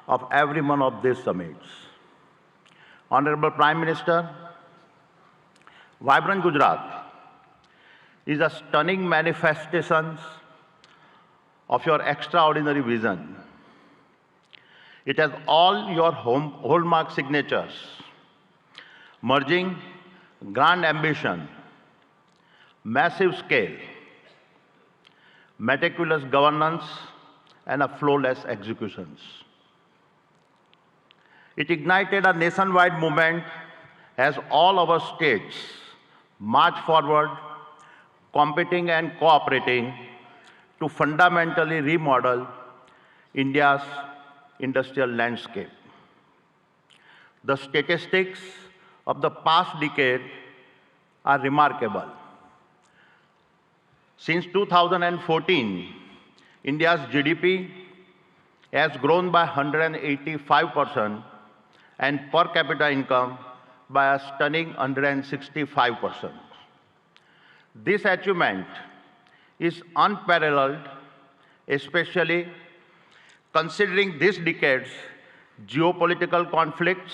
of every one of these summits. Honorable Prime Minister, Vibrant Gujarat is a stunning manifestation of your extraordinary vision. It has all your hallmark signatures, merging grand ambition, massive scale, meticulous governance, and a flawless executions. It ignited a nationwide movement as all our states march forward, competing and cooperating to fundamentally remodel India's industrial landscape. The statistics of the past decade are remarkable. Since 2014, India's GDP has grown by 185% and per capita income by a stunning 165%. This achievement is unparalleled, especially considering this decade's geopolitical conflicts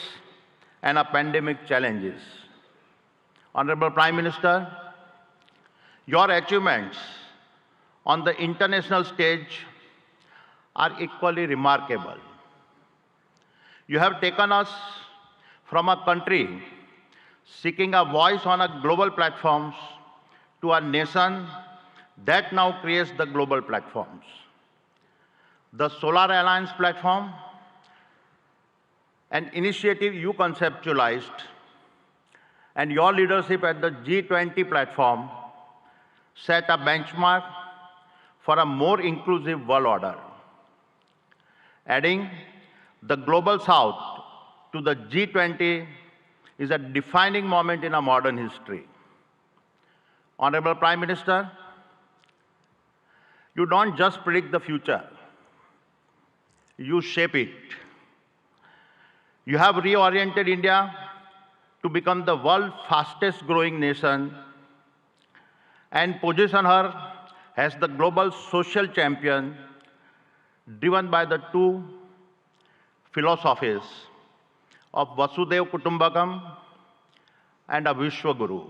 and a pandemic challenges. Honorable Prime Minister, your achievements on the international stage are equally remarkable. You have taken us from a country seeking a voice on a global platforms to a nation that now creates the global platforms. The Solar Alliance platform, an initiative you conceptualized, and your leadership at the G20 platform set a benchmark for a more inclusive world order. Adding the Global South to the G20 is a defining moment in our modern history. Honorable Prime Minister, you don't just predict the future, you shape it. You have reoriented India to become the world's fastest growing nation and position her as the global social champion driven by the two philosophies of Vasudev Kutumbakam and a Vishwaguru.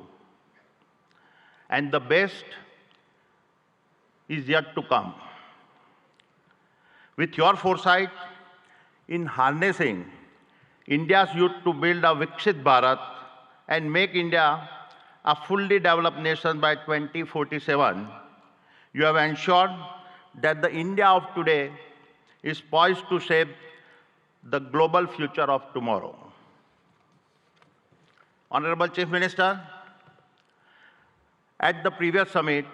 And the best is yet to come. With your foresight in harnessing India's youth to build a Viksit Bharat and make India a fully developed nation by 2047, you have ensured that the India of today is poised to shape the global future of tomorrow. Honorable Chief Minister, at the previous summit,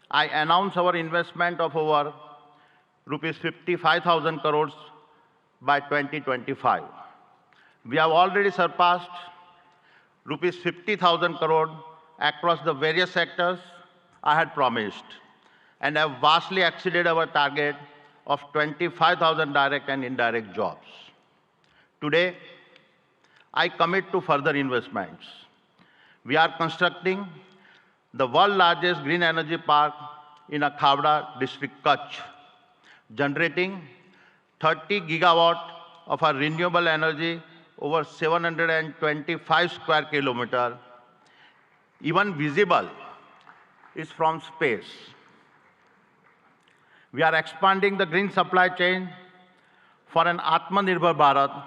I announced our investment of over rupees 55,000 crores by 2025. We have already surpassed rupees 50,000 crore across the various sectors I had promised and have vastly exceeded our target of 25,000 direct and indirect jobs. Today, I commit to further investments. We are constructing the world's largest green energy park in Khavda district, Kutch, generating 30 gigawatt of our renewable energy over 725 square kilometers. Even visible is from space. We are expanding the green supply chain for an Atmanirbhar Bharat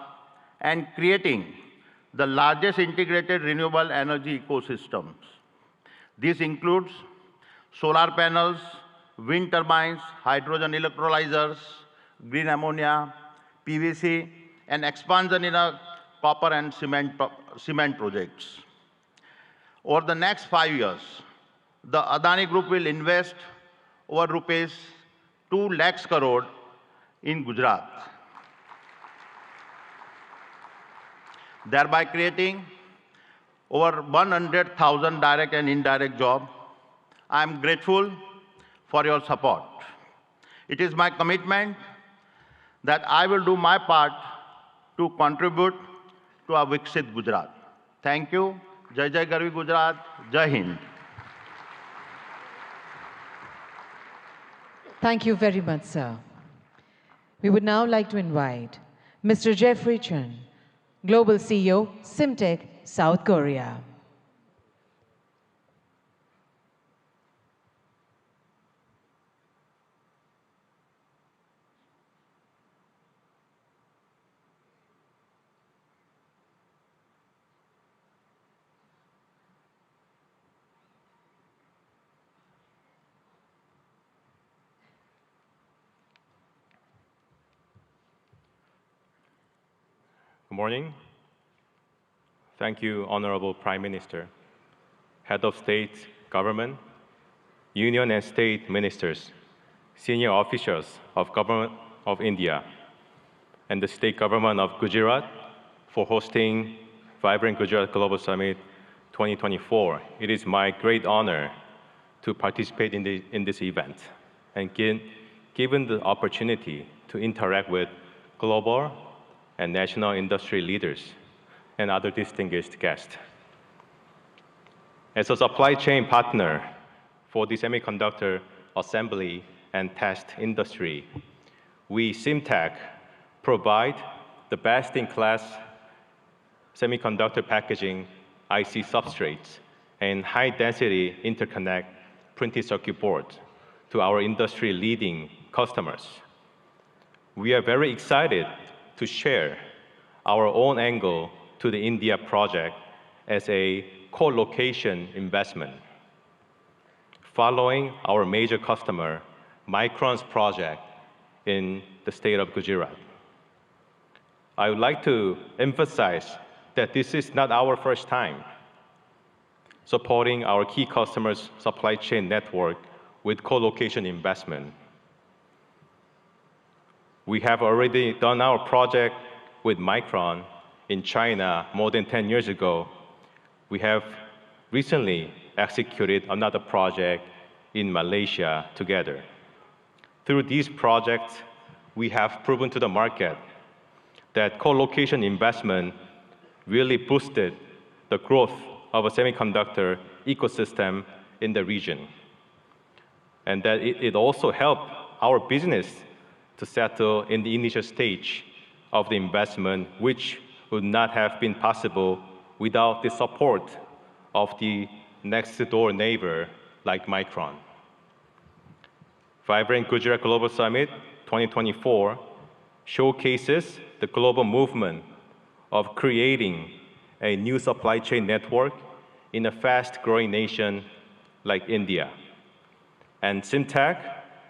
and creating the largest integrated renewable energy ecosystems. This includes solar panels, wind turbines, hydrogen electrolyzers, green ammonia, PVC, and expansion in copper and cement projects. Over the next 5 years, the Adani Group will invest over rupees 2 lakhs crore in Gujarat, thereby creating over 100,000 direct and indirect jobs. I am grateful for your support. It is my commitment that I will do my part to contribute to a Viksit Gujarat. Thank you. Jai Jai Garvi Gujarat. Jai Hind. Thank you very much, sir. We would now like to invite Mr. Jeffrey Chun, Global CEO, Simtech, South Korea. Good morning. Thank you, Honorable Prime Minister, Head of State, Government, Union and State Ministers, senior officials of Government of India, and the State Government of Gujarat for hosting Vibrant Gujarat Global Summit 2024. It is my great honor to participate in this event and given the opportunity to interact with global and national industry leaders and other distinguished guests. As a supply chain partner for the semiconductor assembly and test industry, we, Simtech, provide the best-in-class semiconductor packaging, IC substrates, and high-density interconnect printed circuit boards to our industry-leading customers. We are very excited to share our own angle to the India project as a co-location investment. Following our major customer, Micron's project in the state of Gujarat. I would like to emphasize that this is not our first time supporting our key customers' supply chain network with co-location investment. We have already done our project with Micron in China more than 10 years ago. We have recently executed another project in Malaysia together. Through these projects, we have proven to the market that co-location investment really boosted the growth of a semiconductor ecosystem in the region, and that it also helped our business to settle in the initial stage of the investment, which would not have been possible without the support of the next-door neighbor like Micron. Vibrant Gujarat Global Summit 2024 showcases the global movement of creating a new supply chain network in a fast-growing nation like India. And Simtech,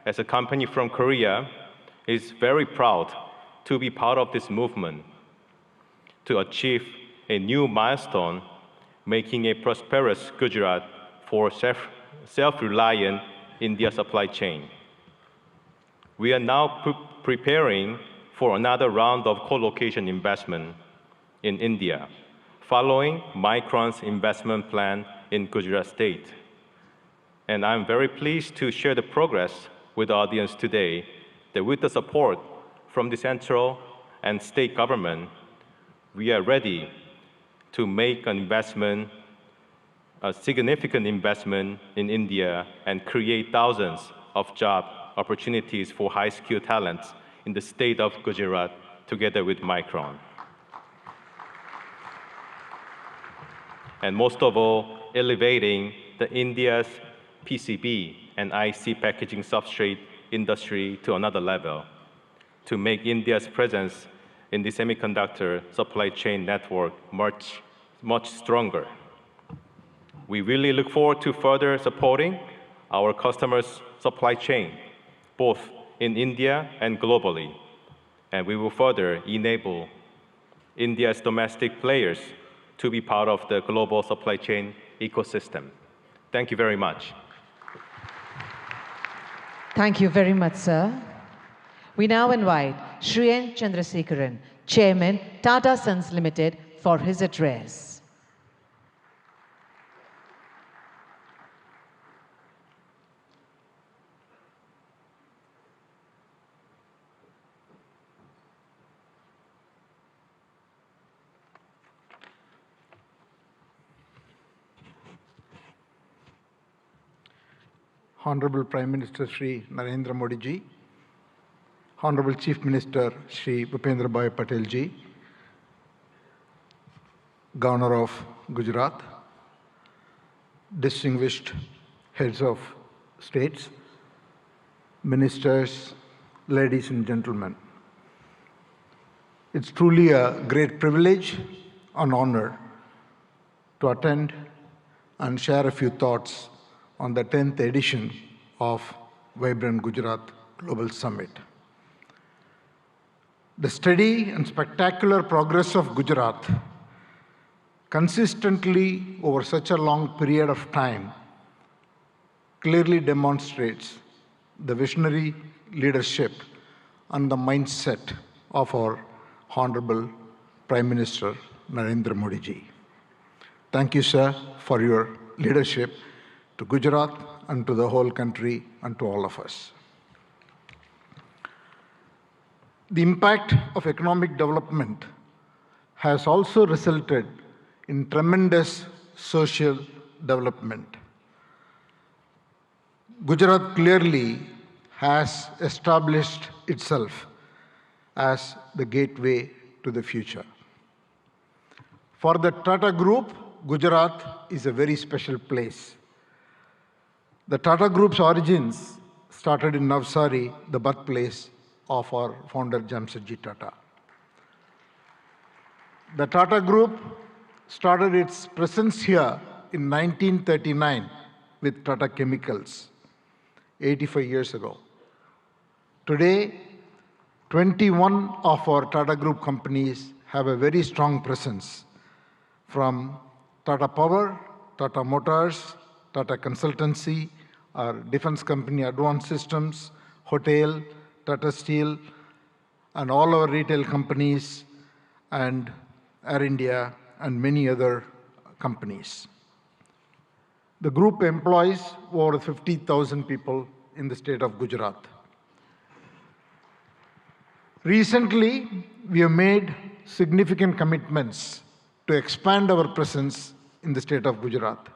as a company from Korea, is very proud to be part of this movement to achieve a new milestone, making a prosperous Gujarat for self-reliant India supply chain. We are now preparing for another round of co-location investment in India, following Micron's investment plan in Gujarat state. And I'm very pleased to share the progress with the audience today that with the support from the central and state government, we are ready to make an investment, a significant investment in India and create thousands of job opportunities for high-skilled talents in the state of Gujarat together with Micron. And most of all, elevating the India's PCB and IC packaging substrate industry to another level to make India's presence in the semiconductor supply chain network much stronger. We really look forward to further supporting our customers' supply chain, both in India and globally. And we will further enable India's domestic players to be part of the global supply chain ecosystem. Thank you very much. Thank you very much, sir. We now invite Shri N. Chandrasekaran, Chairman, Tata Sons Limited, for his address. Honorable Prime Minister Shri Narendra Modi ji, Honorable Chief Minister Shri Bhupendra Bhai Patel ji, Governor of Gujarat, distinguished heads of states, ministers, ladies and gentlemen. It's truly a great privilege and honor to attend and share a few thoughts on the 10th edition of Vibrant Gujarat Global Summit. The steady and spectacular progress of Gujarat consistently over such a long period of time clearly demonstrates the visionary leadership and the mindset of our Honorable Prime Minister Narendra Modi ji. Thank you, sir, for your leadership to Gujarat and to the whole country and to all of us. The impact of economic development has also resulted in tremendous social development. Gujarat clearly has established itself as the gateway to the future. For the Tata Group, Gujarat is a very special place. The Tata Group's origins started in Navsari, the birthplace of our founder Jamshedji Tata. The Tata Group started its presence here in 1939 with Tata Chemicals, 85 years ago. Today, 21 of our Tata Group companies have a very strong presence, from Tata Power, Tata Motors, Tata Consultancy, our defense company Advanced Systems, Hotel, Tata Steel, and all our retail companies, and Air India, and many other companies. The group employs over 50,000 people in the state of Gujarat. Recently, we have made significant commitments to expand our presence in the state of Gujarat.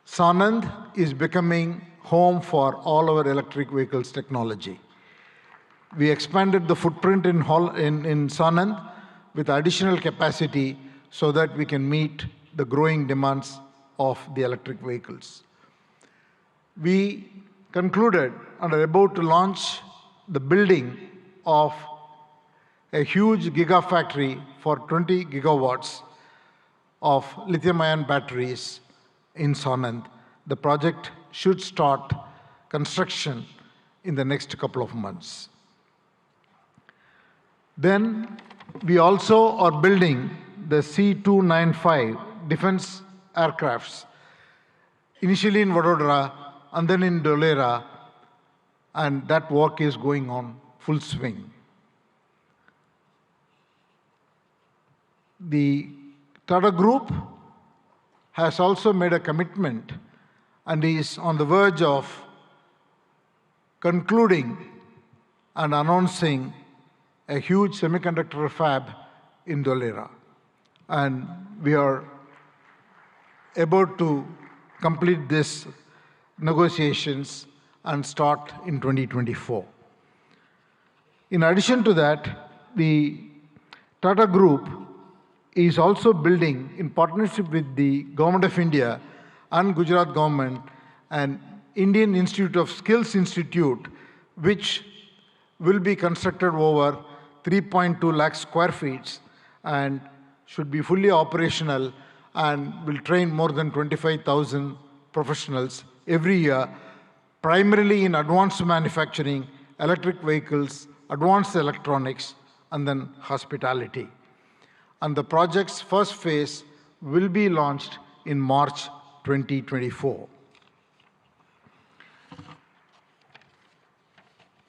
Sanand is becoming home for all our electric vehicles technology. We expanded the footprint in Sanand with additional capacity so that we can meet the growing demands of the electric vehicles. We concluded and are about to launch the building of a huge gigafactory for 20 gigawatts of lithium-ion batteries in Sanand. The project should start construction in the next couple of months. Then we also are building the C-295 defense aircrafts, initially in Vadodara and then in Dholera, and that work is going on full swing. The Tata Group has also made a commitment and is on the verge of concluding and announcing a huge semiconductor fab in Dholera. And we are about to complete these negotiations and start in 2024. In addition to that, the Tata Group is also building, in partnership with the Government of India and Gujarat government, an Indian Institute of Skills Institute, which will be constructed over 3.2 lakh square feet and should be fully operational and will train more than 25,000 professionals every year, primarily in advanced manufacturing, electric vehicles, advanced electronics, and then hospitality. And the project's first phase will be launched in March 2024.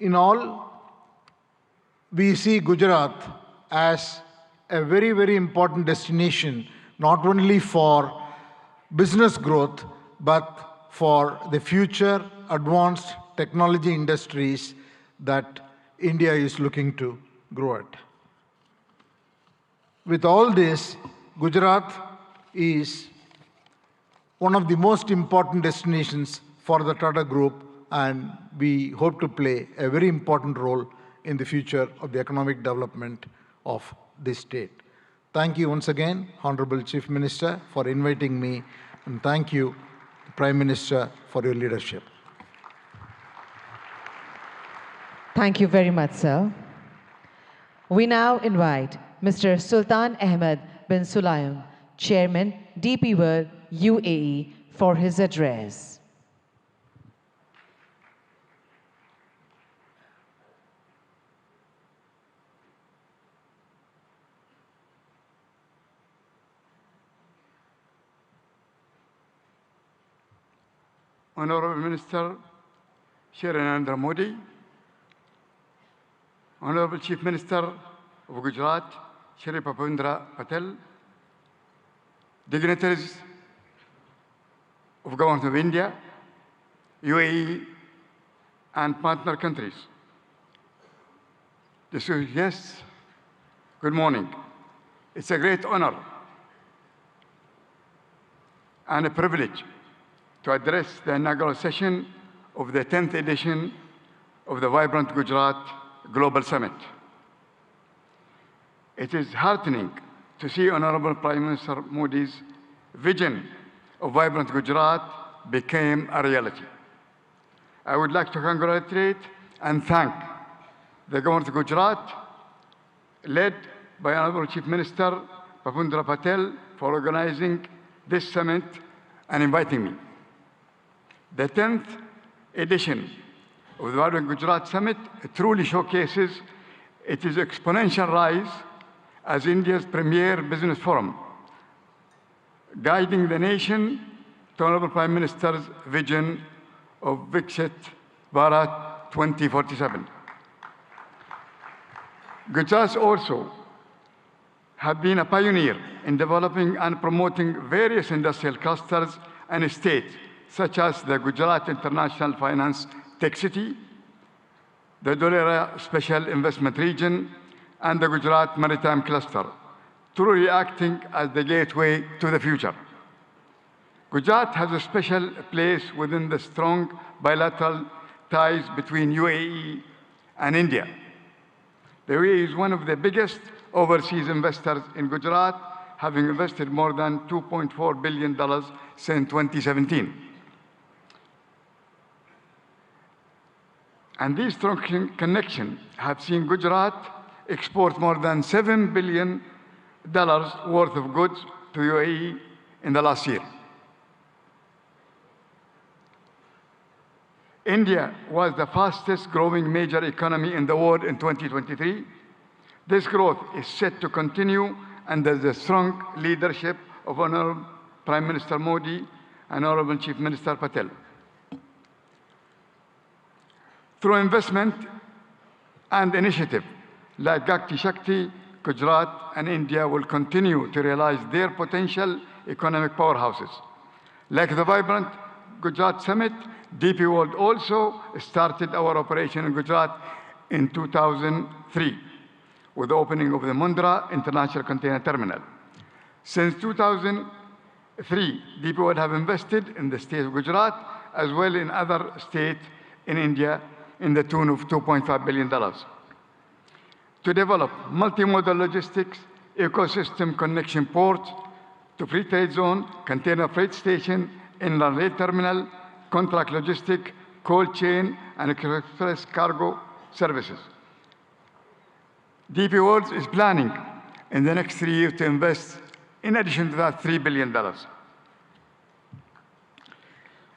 In all, we see Gujarat as a very, very important destination, not only for business growth, but for the future advanced technology industries that India is looking to grow at. With all this, Gujarat is one of the most important destinations for the Tata Group, and we hope to play a very important role in the future of the economic development of this state. Thank you once again, Honorable Chief Minister, for inviting me, and thank you, Prime Minister, for your leadership. Thank you very much, sir. We now invite Mr. Sultan Ahmed bin Sulayem, Chairman, DP World, UAE, for his address. Honorable Minister Shri Narendra Modi, Honorable Chief Minister of Gujarat Shri Bhupendra Patel, dignitaries of Government of India, UAE, and partner countries. Distinguished guests, good morning. It's a great honor and a privilege to address the inaugural session of the 10th edition of the Vibrant Gujarat Global Summit. It is heartening to see Honorable Prime Minister Modi's vision of Vibrant Gujarat became a reality. I would like to congratulate and thank the Government of Gujarat, led by Honorable Chief Minister Bhupendra Patel, for organizing this summit and inviting me. The 10th edition of the Vibrant Gujarat Summit truly showcases its exponential rise as India's premier business forum, guiding the nation to Honorable Prime Minister's vision of Viksit Bharat 2047. Gujarat also have been a pioneer in developing and promoting various industrial clusters and states, such as the Gujarat International Finance Tech City, the Dholera Special Investment Region, and the Gujarat Maritime Cluster, truly acting as the gateway to the future. Gujarat has a special place within the strong bilateral ties between UAE and India. The UAE is one of the biggest overseas investors in Gujarat, having invested more than $2.4 billion since 2017. And these strong connections have seen Gujarat export more than $7 billion worth of goods to UAE in the last year. India was the fastest growing major economy in the world in 2023. This growth is set to continue under the strong leadership of Honorable Prime Minister Modi and Honorable Chief Minister Patel. Through investment and initiative like Gati Shakti, Gujarat and India will continue to realize their potential economic powerhouses. Like the Vibrant Gujarat Summit, DP World also started our operation in Gujarat in 2003 with the opening of the Mundra International Container Terminal. Since 2003, DP World have invested in the state of Gujarat as well in other states in India in the tune of $2.5 billion. To develop multimodal logistics, ecosystem connection ports to free trade zone, container freight station, inland rail terminal, contract logistic, cold chain, and express cargo services. DP World is planning in the next 3 years to invest, in addition to that, $3 billion.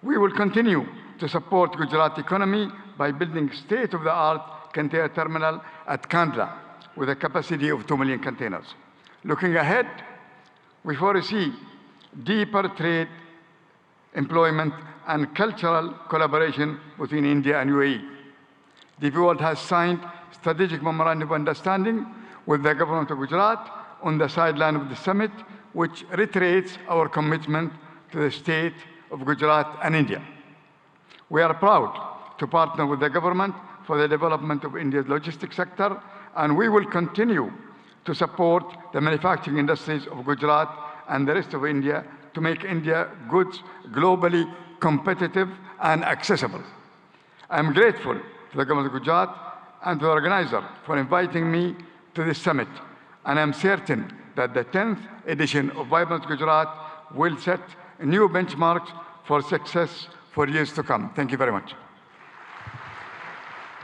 We will continue to support Gujarat economy by building state-of-the-art container terminal at Kandla with a capacity of 2 million containers. Looking ahead, we foresee deeper trade, employment, and cultural collaboration between India and UAE. DP World has signed strategic memorandum of understanding with the government of Gujarat on the sideline of the summit, which reiterates our commitment to the state of Gujarat and India. We are proud to partner with the government for the development of India's logistics sector, and we will continue to support the manufacturing industries of Gujarat and the rest of India to make India goods globally competitive and accessible. I am grateful to the government of Gujarat and to the organizer for inviting me to this summit. And I am certain that the 10th edition of Vibrant Gujarat will set new benchmarks for success for years to come. Thank you very much.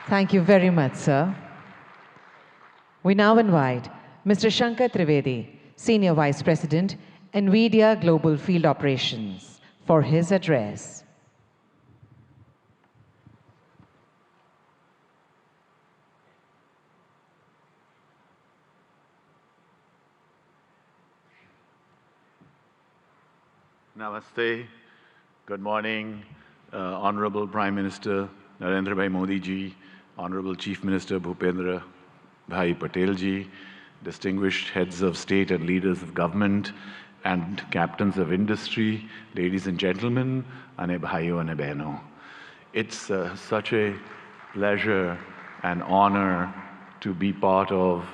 Thank you very much, sir. We now invite Mr. Shankar Trivedi, Senior Vice President, NVIDIA Global Field Operations, for his address. Namaste. Good morning, Honorable Prime Minister Narendra Modi ji, Honorable Chief Minister Bhupendra Bhai Patel ji, distinguished heads of state and leaders of government, and captains of industry, ladies and gentlemen, ane bhaiyo ane behno. It's such a pleasure and honor to be part of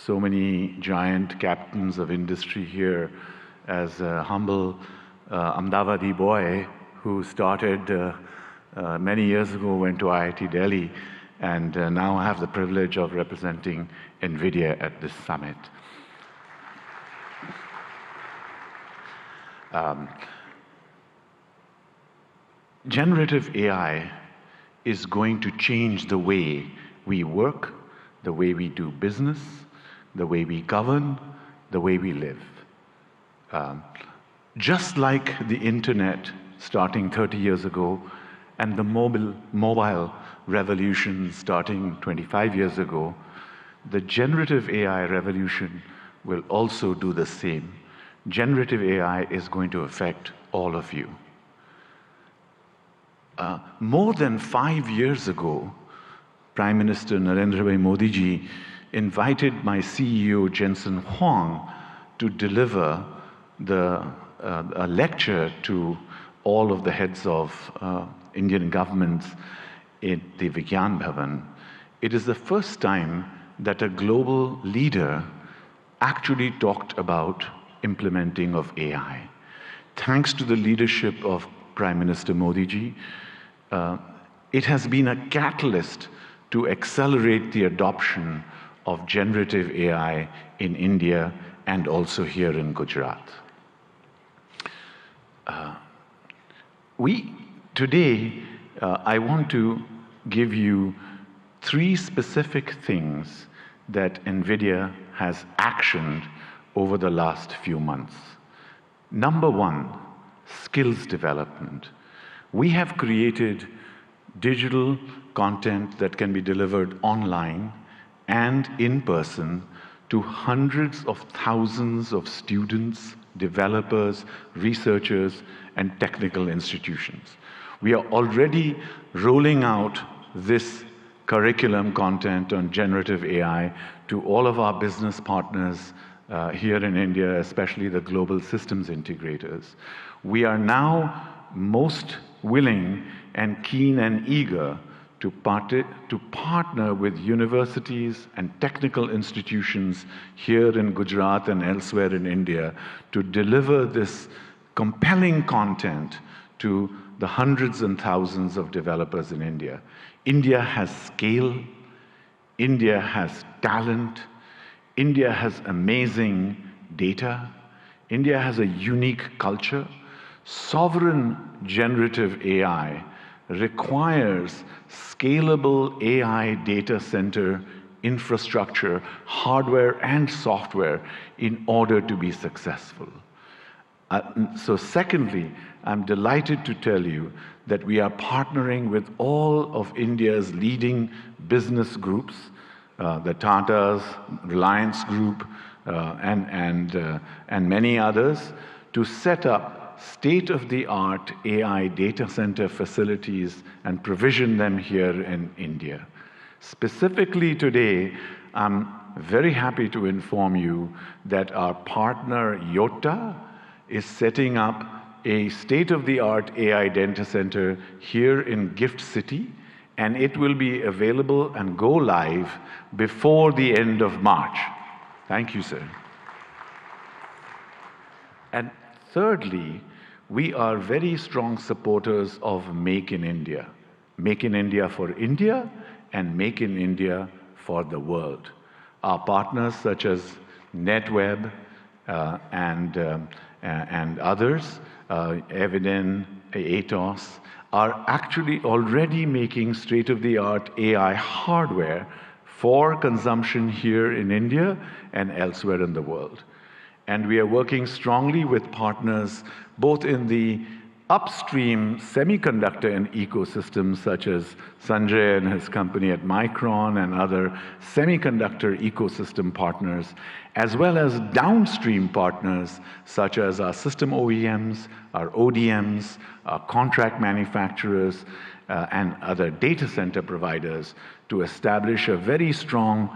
so many giant captains of industry here as a humble Ahmedabadi boy who started many years ago, went to IIT Delhi, and now I have the privilege of representing NVIDIA at this summit. Generative AI is going to change the way we work, the way we do business, the way we govern, the way we live. Just like the internet starting 30 years ago and the mobile revolution starting 25 years ago, the generative AI revolution will also do the same. Generative AI is going to affect all of you. More than 5 years ago, Prime Minister Narendra Modi ji invited my CEO Jensen Huang to deliver a lecture to all of the heads of Indian governments in the Vigyan Bhavan. It is the first time that a global leader actually talked about implementing of AI. Thanks to the leadership of Prime Minister Modi ji, it has been a catalyst to accelerate the adoption of generative AI in India and also here in Gujarat. Today, I want to give you 3 specific things that NVIDIA has actioned over the last few months. Number 1, skills development. We have created digital content that can be delivered online and in person to hundreds of thousands of students, developers, researchers, and technical institutions. We are already rolling out this curriculum content on generative AI to all of our business partners here in India, especially the global systems integrators. We are now most willing and keen and eager to partner with universities and technical institutions here in Gujarat and elsewhere in India to deliver this compelling content to the hundreds and thousands of developers in India. India has scale, India has talent, India has amazing data, India has a unique culture. Sovereign generative AI requires scalable AI data center infrastructure, hardware and software in order to be successful. So secondly, I'm delighted to tell you that we are partnering with all of India's leading business groups, the Tatas, Reliance Group, and many others, to set up state-of-the-art AI data center facilities and provision them here in India. Specifically today, I'm very happy to inform you that our partner Yotta is setting up a state-of-the-art AI data center here in Gift City, and it will be available and go live before the end of March. Thank you, sir. And thirdly, we are very strong supporters of Make in India. Make in India for India and Make in India for the world. Our partners such as NetWeb and others, Eviden, Atos, are actually already making state-of-the-art AI hardware for consumption here in India and elsewhere in the world. And we are working strongly with partners both in the upstream semiconductor and ecosystems such as Sanjay and his company at Micron and other semiconductor ecosystem partners, as well as downstream partners such as our system OEMs, our ODMs, our contract manufacturers, and other data center providers to establish a very strong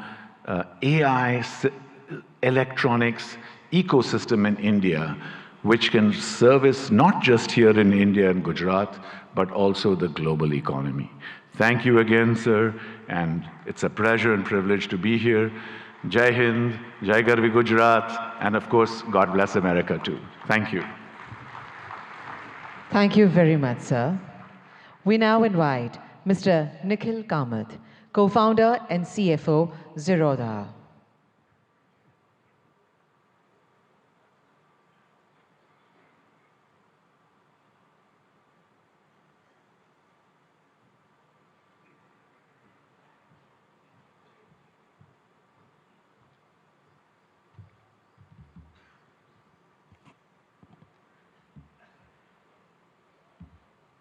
AI electronics ecosystem in India, which can service not just here in India and Gujarat, but also the global economy. Thank you again, sir, and it's a pleasure and privilege to be here. Jai Hind, Jai Garvi Gujarat, and of course, God bless America too. Thank you. Thank you very much, sir. We now invite Mr. Nikhil Kamath, co-founder and CFO, Zerodha.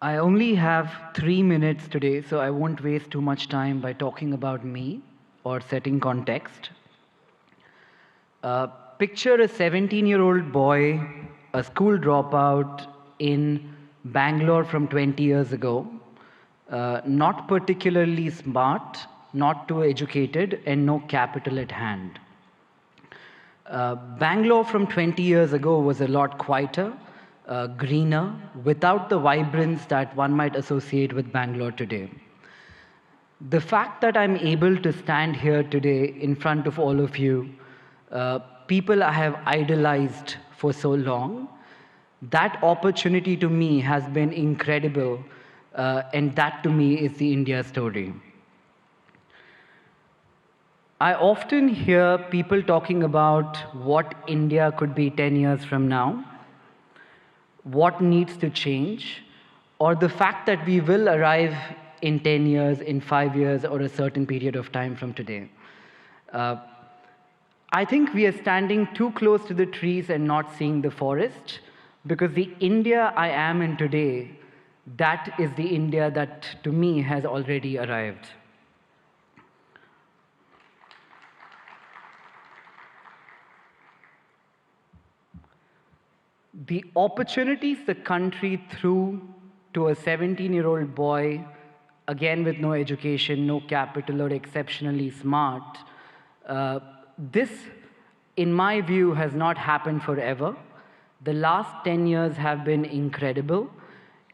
I only have 3 minutes today, so I won't waste too much time by talking about me or setting context. Picture a 17-year-old boy, a school dropout in Bangalore from 20 years ago, not particularly smart, not too educated, and no capital at hand. Bangalore from 20 years ago was a lot quieter, greener, without the vibrance that one might associate with Bangalore today. The fact that I'm able to stand here today in front of all of you, people I have idolized for so long, that opportunity to me has been incredible, and that to me is the India story. I often hear people talking about what India could be 10 years from now, what needs to change, or the fact that we will arrive in 10 years, in 5 years, or a certain period of time from today. I think we are standing too close to the trees and not seeing the forest, because the India I am in today, that is the India that, to me, has already arrived. The opportunities the country threw to a 17-year-old boy, again with no education, no capital, or exceptionally smart, this, in my view, has not happened forever. The last 10 years have been incredible,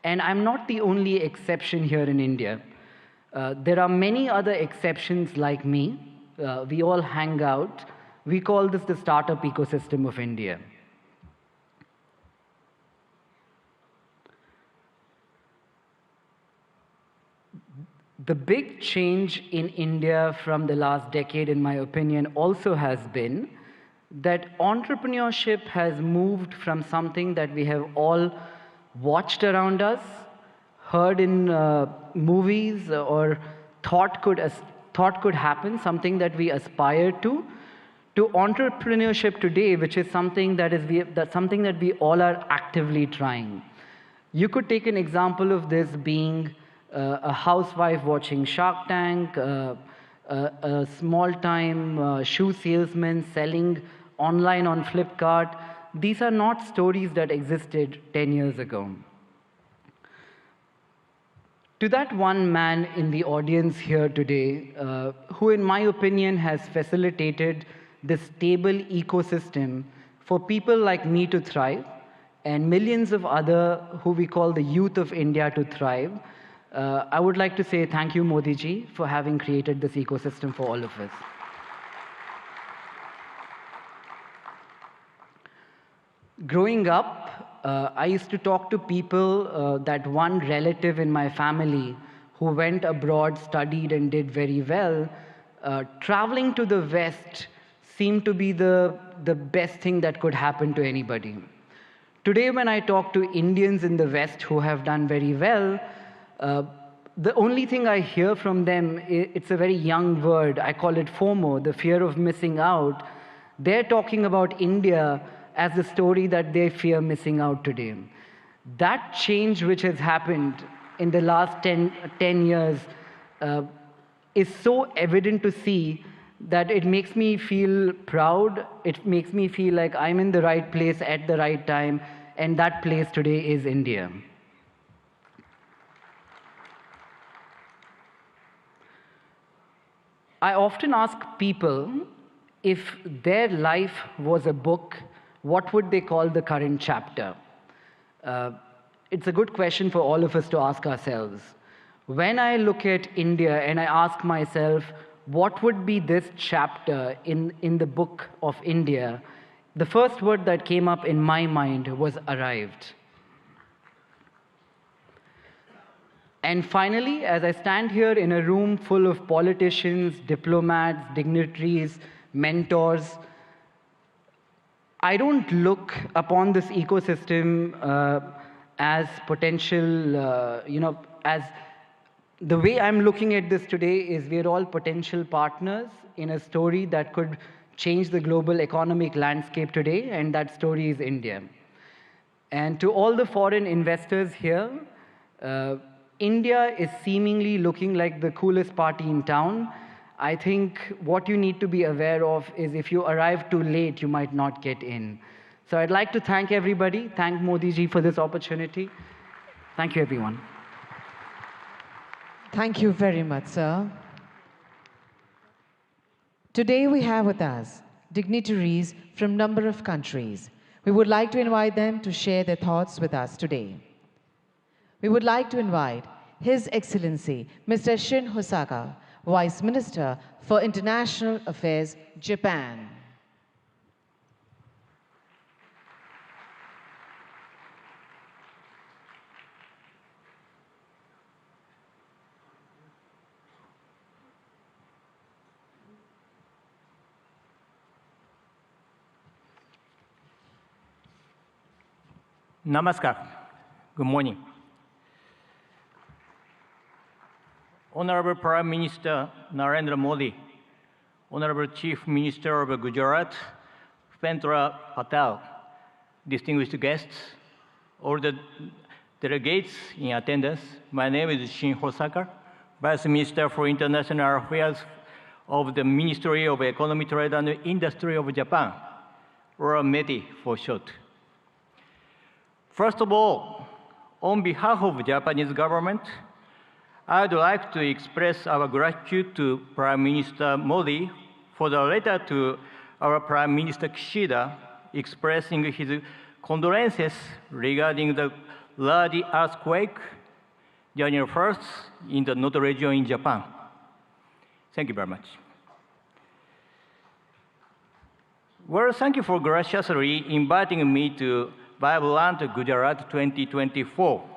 and I'm not the only exception here in India. There are many other exceptions like me. We all hang out. We call this the startup ecosystem of India. The big change in India from the last decade, in my opinion, also has been that entrepreneurship has moved from something that we have all watched around us, heard in movies, or thought could happen, something that we aspire to entrepreneurship today, which is something that we all are actively trying. You could take an example of this being a housewife watching Shark Tank, a small-time shoe salesman selling online on Flipkart. These are not stories that existed 10 years ago. To that one man in the audience here today, who in my opinion has facilitated this stable ecosystem for people like me to thrive, and millions of other who we call the youth of India to thrive, I would like to say thank you, Modi ji, for having created this ecosystem for all of us. Growing up, I used to talk to people, that one relative in my family who went abroad, studied, and did very well, traveling to the West seemed to be the best thing that could happen to anybody. Today, when I talk to Indians in the West who have done very well, the only thing I hear from them, it's a very young word, I call it FOMO, the fear of missing out. They're talking about India as the story that they fear missing out today. That change which has happened in the last 10 years is so evident to see that it makes me feel proud. It makes me feel like I'm in the right place at the right time, and that place today is India. I often ask people if their life was a book, what would they call the current chapter? It's a good question for all of us to ask ourselves. When I look at India and I ask myself, what would be this chapter in the book of India? The first word that came up in my mind was arrived. And finally, as I stand here in a room full of politicians, diplomats, dignitaries, mentors, I don't look upon this ecosystem as potential, as the way I'm looking at this today is we're all potential partners in a story that could change the global economic landscape today, and that story is India. And to all the foreign investors here, India is seemingly looking like the coolest party in town. I think what you need to be aware of is if you arrive too late, you might not get in. So I'd like to thank everybody, thank Modi ji for this opportunity. Thank you, everyone. Thank you very much, sir. Today we have with us dignitaries from a number of countries. We would like to invite them to share their thoughts with us today. We would like to invite His Excellency, Mr. Shin Hosaka, Vice Minister for International Affairs, Japan. Namaskar. Good morning. Honorable Prime Minister Narendra Modi, Honorable Chief Minister of Gujarat, Pendra Patel, distinguished guests, all the delegates in attendance, my name is Shin Hosaka, Vice Minister for International Affairs of the Ministry of Economy, Trade and Industry of Japan, or METI for short. First of all, on behalf of the Japanese government, I'd like to express our gratitude to Prime Minister Modi for the letter to our Prime Minister Kishida expressing his condolences regarding the large earthquake January 1st in the Noto region in Japan. Thank you very much. Well, thank you for graciously inviting me to Vibrant Gujarat 2024.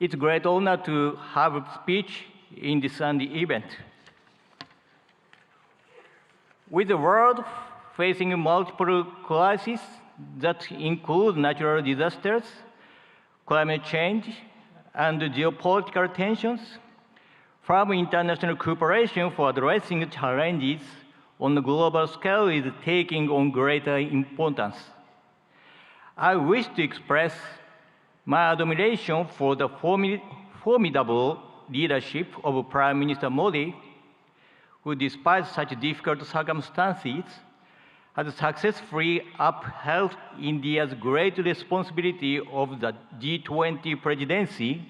It's a great honor to have a speech in this Sunday event. With the world facing multiple crises that include natural disasters, climate change, and geopolitical tensions, firm international cooperation for addressing challenges on a global scale is taking on greater importance. I wish to express my admiration for the formidable leadership of Prime Minister Modi, who, despite such difficult circumstances, has successfully upheld India's great responsibility of the G20 presidency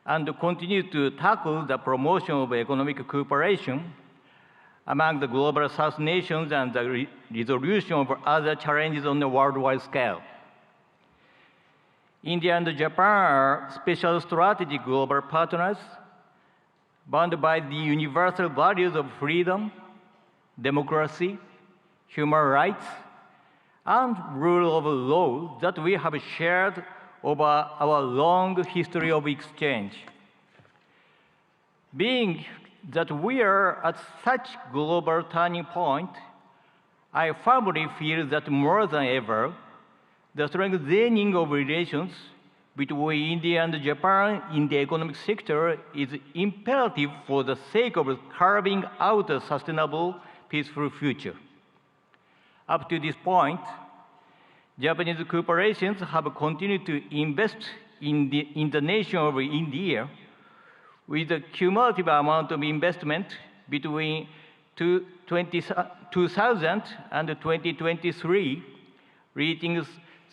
and continues to tackle the promotion of economic cooperation among the global South nations and the resolution of other challenges on a worldwide scale. India and Japan are special strategic global partners bound by the universal values of freedom, democracy, human rights, and rule of law that we have shared over our long history of exchange. Being that we are at such global turning point, I firmly feel that more than ever, the strengthening of relations between India and Japan in the economic sector is imperative for the sake of carving out a sustainable, peaceful future. Up to this point, Japanese corporations have continued to invest in the nation of India with a cumulative amount of investment between 2000 and 2023 reaching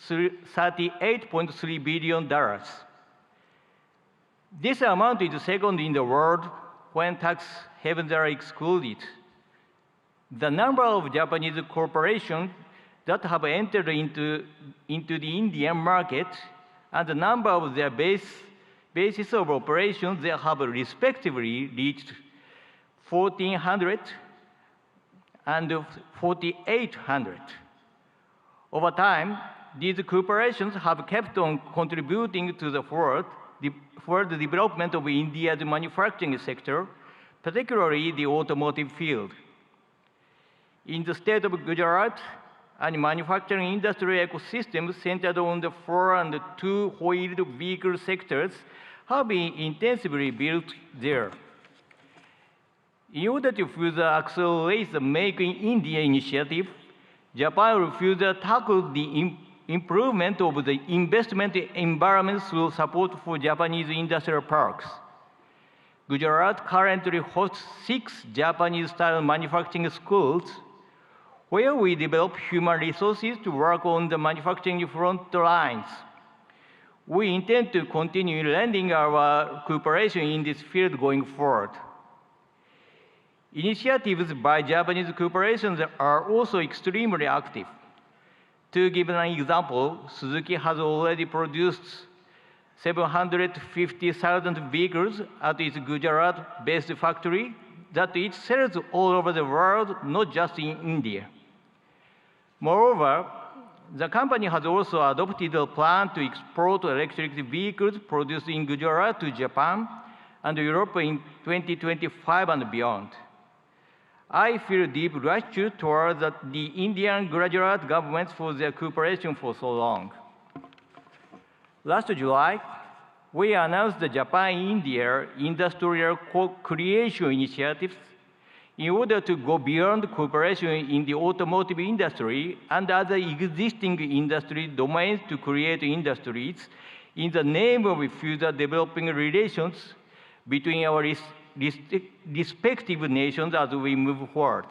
$38.3 billion. This amount is second in the world when tax havens are excluded. The number of Japanese corporations that have entered into the Indian market and the number of their bases of operations they have respectively reached 1,400 and 4,800. Over time, these corporations have kept on contributing to the further development of India's manufacturing sector, particularly the automotive field. In the state of Gujarat, a manufacturing industry ecosystem centered on the 4- and 2-wheeled vehicle sectors have been intensively built there. In order to further accelerate the Make in India initiative, Japan will further tackle the improvement of the investment environment through support for Japanese industrial parks. Gujarat currently hosts 6 Japanese-style manufacturing schools where we develop human resources to work on the manufacturing front lines. We intend to continue lending our cooperation in this field going forward. Initiatives by Japanese corporations are also extremely active. To give an example, Suzuki has already produced 750,000 vehicles at its Gujarat-based factory that it sells all over the world, not just in India. Moreover, the company has also adopted a plan to export electric vehicles produced in Gujarat to Japan and Europe in 2025 and beyond. I feel deep gratitude toward the Indian Gujarat governments for their cooperation for so long. Last July, we announced the Japan-India Industrial Co-Creation Initiatives in order to go beyond cooperation in the automotive industry and other existing industry domains to create industries in the name of further developing relations between our respective nations as we move forward.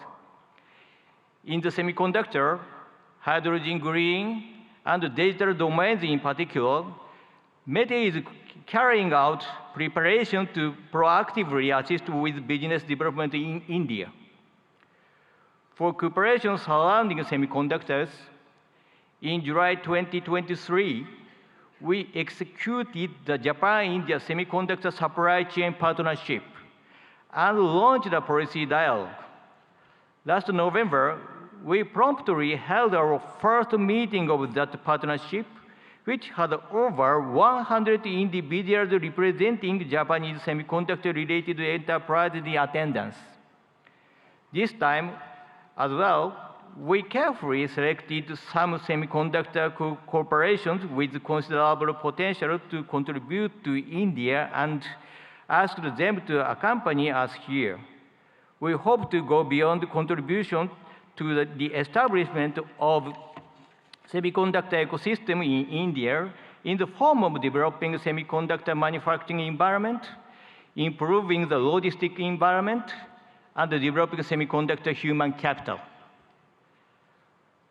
In the semiconductor, hydrogen green, and digital domains in particular, METE is carrying out preparation to proactively assist with business development in India. For cooperation surrounding semiconductors, in July 2023, we executed the Japan-India Semiconductor Supply Chain Partnership and launched a policy dialogue. Last November, we promptly held our first meeting of that partnership, which had over 100 individuals representing Japanese semiconductor-related enterprises in attendance. This time, as well, we carefully selected some semiconductor corporations with considerable potential to contribute to India and asked them to accompany us here. We hope to go beyond contribution to the establishment of semiconductor ecosystem in India in the form of developing semiconductor manufacturing environment, improving the logistic environment, and developing semiconductor human capital.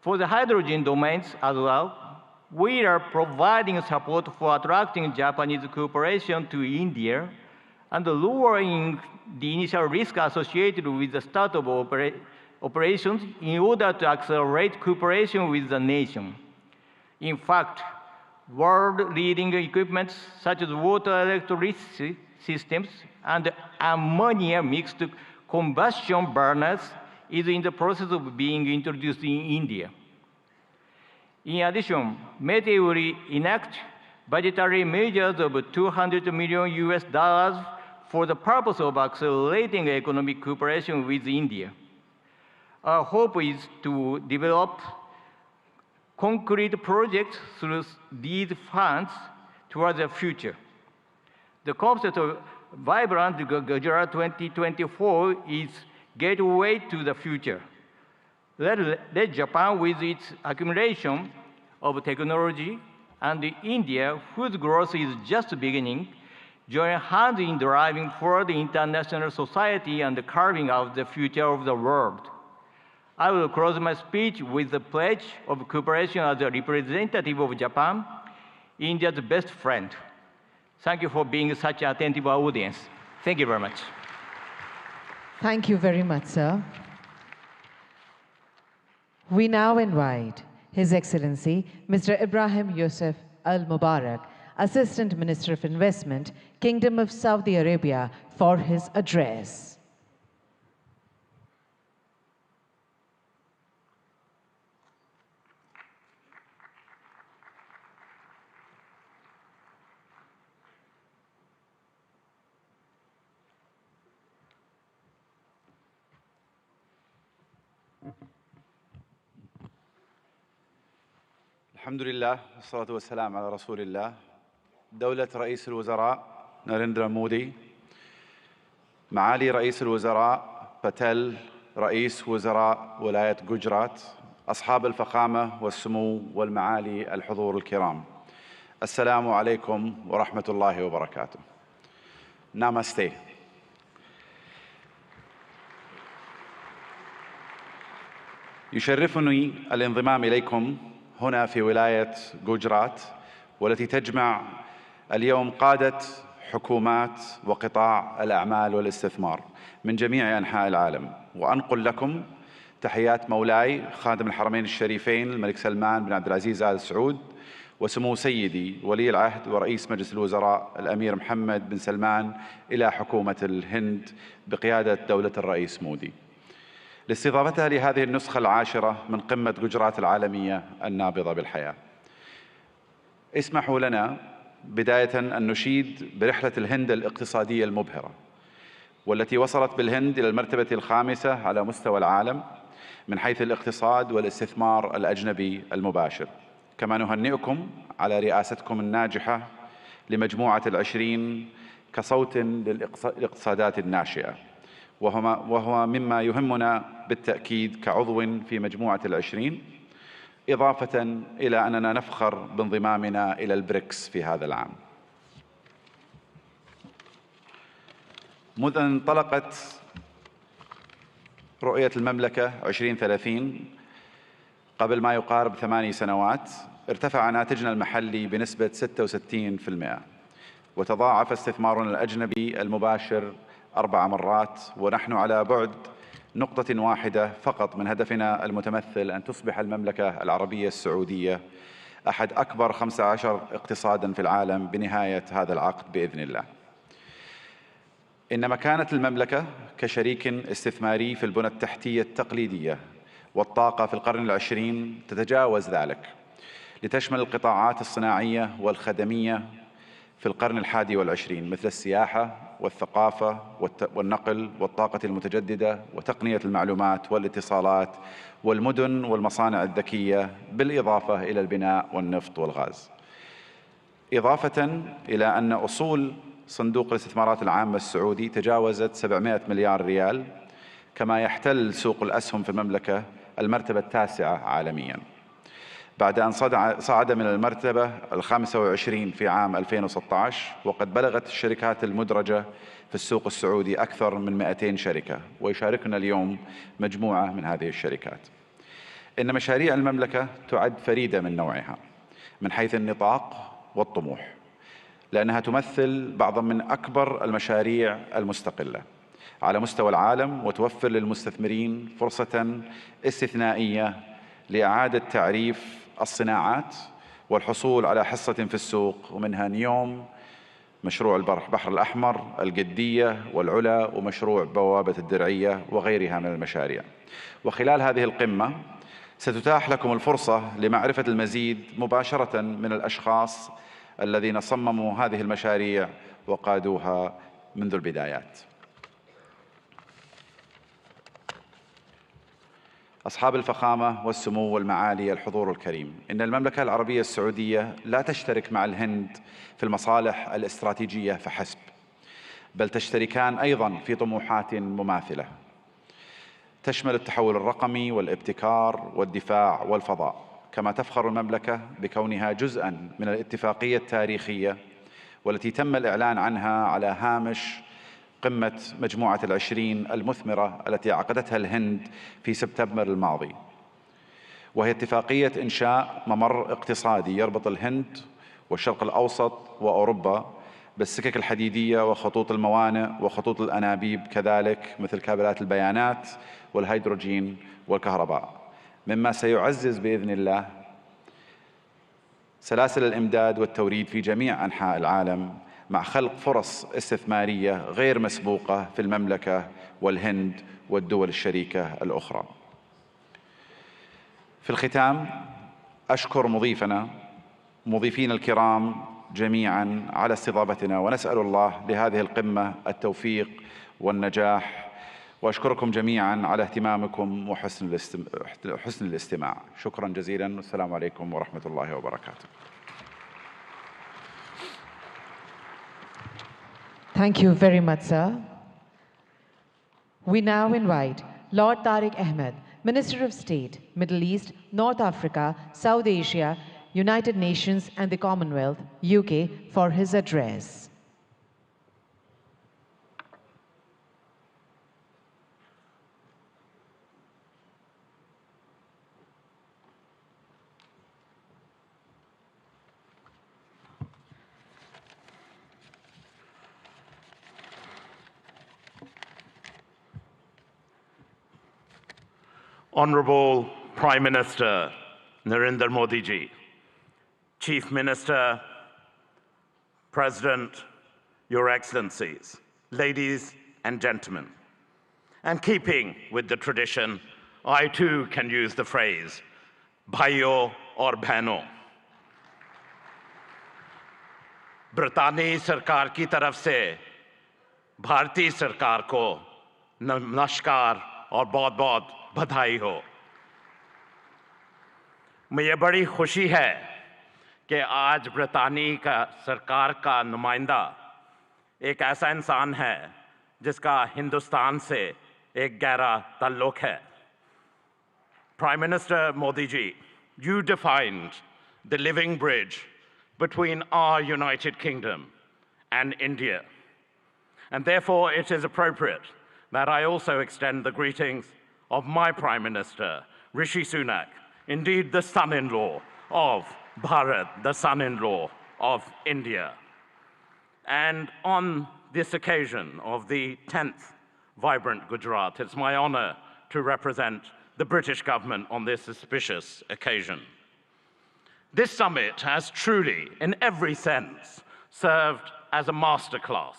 For the hydrogen domains as well, we are providing support for attracting Japanese cooperation to India and lowering the initial risk associated with the start of operations in order to accelerate cooperation with the nation. In fact, world-leading equipment such as water electricity systems and ammonia mixed combustion burners is in the process of being introduced in India. In addition, METE will enact budgetary measures of $200 million for the purpose of accelerating economic cooperation with India. Our hope is to develop concrete projects through these funds towards the future. The concept of Vibrant Gujarat 2024 is gateway to the future. Let Japan, with its accumulation of technology, and India, whose growth is just beginning, join hands in driving forward international society and carving out the future of the world. I will close my speech with the pledge of cooperation as a representative of Japan, India's best friend. Thank you for being such an attentive audience. Thank you very much. Thank you very much, sir. We now invite His Excellency, Mr. Ibrahim Yusuf Al Mubarak, Assistant Minister of Investment, Kingdom of Saudi Arabia, for his address. الحمد لله والصلاة والسلام على رسول الله. دولة رئيس الوزراء ناريندرا مودي، معالي رئيس الوزراء باتيل، رئيس وزراء ولاية جوجرات، أصحاب الفخامة والسمو والمعالي الحضور الكرام، السلام عليكم ورحمة الله وبركاته. نامستي. يشرفني الانضمام إليكم هنا في ولاية جوجرات، والتي تجمع اليوم قادة حكومات وقطاع الأعمال والاستثمار من جميع أنحاء العالم، وأنقل لكم تحيات مولاي خادم الحرمين الشريفين الملك سلمان بن عبد العزيز آل سعود، وسمو سيدي ولي العهد ورئيس مجلس الوزراء الأمير محمد بن سلمان إلى حكومة الهند بقيادة دولة الرئيس مودي، لاستضافتها لهذه النسخة العاشرة من قمة جوجرات العالمية النابضة بالحياة. اسمحوا لنا بداية أن نشيد برحلة الهند الاقتصادية المبهرة، والتي وصلت بالهند إلى المرتبة الخامسة على مستوى العالم من حيث الاقتصاد والاستثمار الأجنبي المباشر. كما نهنئكم على رئاستكم الناجحة لمجموعة ال20 كصوت للاقتصادات الناشئة، وهو مما يهمنا بالتأكيد كعضو في مجموعة ال20، إضافة إلى أننا نفخر بانضمامنا إلى البريكس في هذا العام. منذ أن انطلقت رؤية المملكة 2030 قبل ما يقارب 8 سنوات، ارتفع ناتجنا المحلي بنسبة 66%، وتضاعف استثمارنا الأجنبي المباشر 4 مرات، ونحن على بعد نقطة واحدة فقط من هدفنا المتمثل أن تصبح المملكة العربية السعودية أحد أكبر 15 اقتصاداً في العالم بنهاية هذا العقد بإذن الله. إن مكانة المملكة كشريك استثماري في البنى التحتية التقليدية والطاقة في القرن العشرين تتجاوز ذلك، لتشمل القطاعات الصناعية والخدمية في القرن ال21 مثل السياحة والثقافة والنقل والطاقة المتجددة وتقنية المعلومات والاتصالات والمدن والمصانع الذكية، بالإضافة إلى البناء والنفط والغاز. إضافة إلى أن أصول صندوق الاستثمارات العامة السعودي تجاوزت 700 مليار ريال، كما يحتل سوق الأسهم في المملكة المرتبة التاسعة عالمياً، بعد أن صعد من المرتبة ال25 في عام 2016، وقد بلغت الشركات المدرجة في السوق السعودي أكثر من 200 شركة، ويشاركنا اليوم مجموعة من هذه الشركات. إن مشاريع المملكة تعد فريدة من نوعها من حيث النطاق والطموح، لأنها تمثل بعضا من أكبر المشاريع المستقلة على مستوى العالم، وتوفر للمستثمرين فرصة استثنائية لإعادة تعريف الصناعات والحصول على حصة في السوق، ومنها نيوم، مشروع البحر الأحمر، الجدية والعلا، ومشروع بوابة الدرعية وغيرها من المشاريع. وخلال هذه القمة ستتاح لكم الفرصة لمعرفة المزيد مباشرة من الأشخاص الذين صمموا هذه المشاريع وقادوها منذ البدايات. أصحاب الفخامة والسمو والمعالي الحضور الكريم، إن المملكة العربية السعودية لا تشترك مع الهند في المصالح الاستراتيجية فحسب، بل تشتركان أيضاً في طموحات مماثلة تشمل التحول الرقمي والابتكار والدفاع والفضاء. كما تفخر المملكة بكونها جزءاً من الاتفاقية التاريخية والتي تم الإعلان عنها على هامش قمة مجموعة العشرين المثمرة التي عقدتها الهند في سبتمبر الماضي، وهي اتفاقية إنشاء ممر اقتصادي يربط الهند والشرق الأوسط وأوروبا بالسكك الحديدية وخطوط الموانئ وخطوط الأنابيب، كذلك مثل كابلات البيانات والهيدروجين والكهرباء، مما سيعزز بإذن الله سلاسل الإمداد والتوريد في جميع أنحاء العالم، مع خلق فرص استثمارية غير مسبوقة في المملكة والهند والدول الشريكة الأخرى. في الختام أشكر مضيفينا الكرام جميعاً على استضافتنا، ونسأل الله لهذه القمة التوفيق والنجاح، وأشكركم جميعاً على اهتمامكم وحسن الاستماع. شكراً جزيلاً، والسلام عليكم ورحمة الله وبركاته. Thank you very much, sir. We now invite Lord Tariq Ahmed, Minister of State, Middle East, North Africa, South Asia, United Nations and the Commonwealth, UK, for his address. Honorable Prime Minister Narendra Modi ji, Chief Minister, President, Your Excellencies, ladies and gentlemen, and keeping with the tradition, I too can use the phrase, bhaiyo aur behno. ब्रितानी सरकार की तरफ से भारतीय सरकार को नमस्कार और बहुत-बहुत बधाई हो। मुझे बड़ी खुशी है कि आज ब्रितानी का सरकार का नुमाइंदा एक ऐसा इंसान है जिसका हिंदुस्तान से एक गहरा ताल्लुक है। Prime Minister Modi ji, you defined the living bridge between our United Kingdom and India. And therefore it is appropriate that I also extend the greetings of my Prime Minister, Rishi Sunak, indeed the son-in-law of Bharat, the son-in-law of India. And on this occasion of the 10th Vibrant Gujarat, it's my honor to represent the British government on this auspicious occasion. This summit has truly, in every sense, served as a masterclass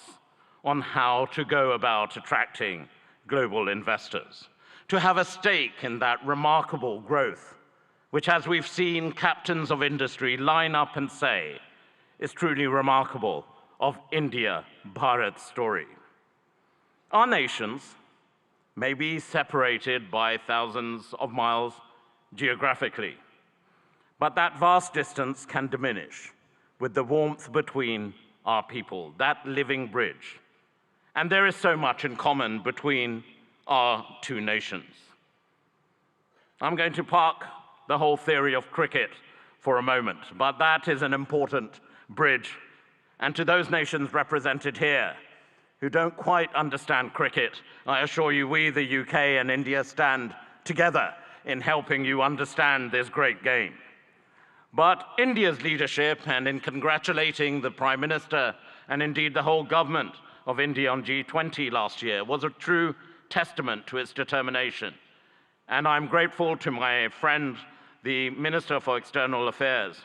on how to go about attracting global investors, to have a stake in that remarkable growth, which, as we've seen captains of industry line up and say, is truly remarkable of India-Bharat story. Our nations may be separated by thousands of miles geographically, but that vast distance can diminish with the warmth between our people, that living bridge. And there is so much in common between our two nations. I'm going to park the whole theory of cricket for a moment, but that is an important bridge. And to those nations represented here who don't quite understand cricket, I assure you we, the UK and India, stand together in helping you understand this great game. But India's leadership, and in congratulating the Prime Minister and indeed the whole government of India on G20 last year, was a true testament to its determination. And I'm grateful to my friend, the Minister for External Affairs,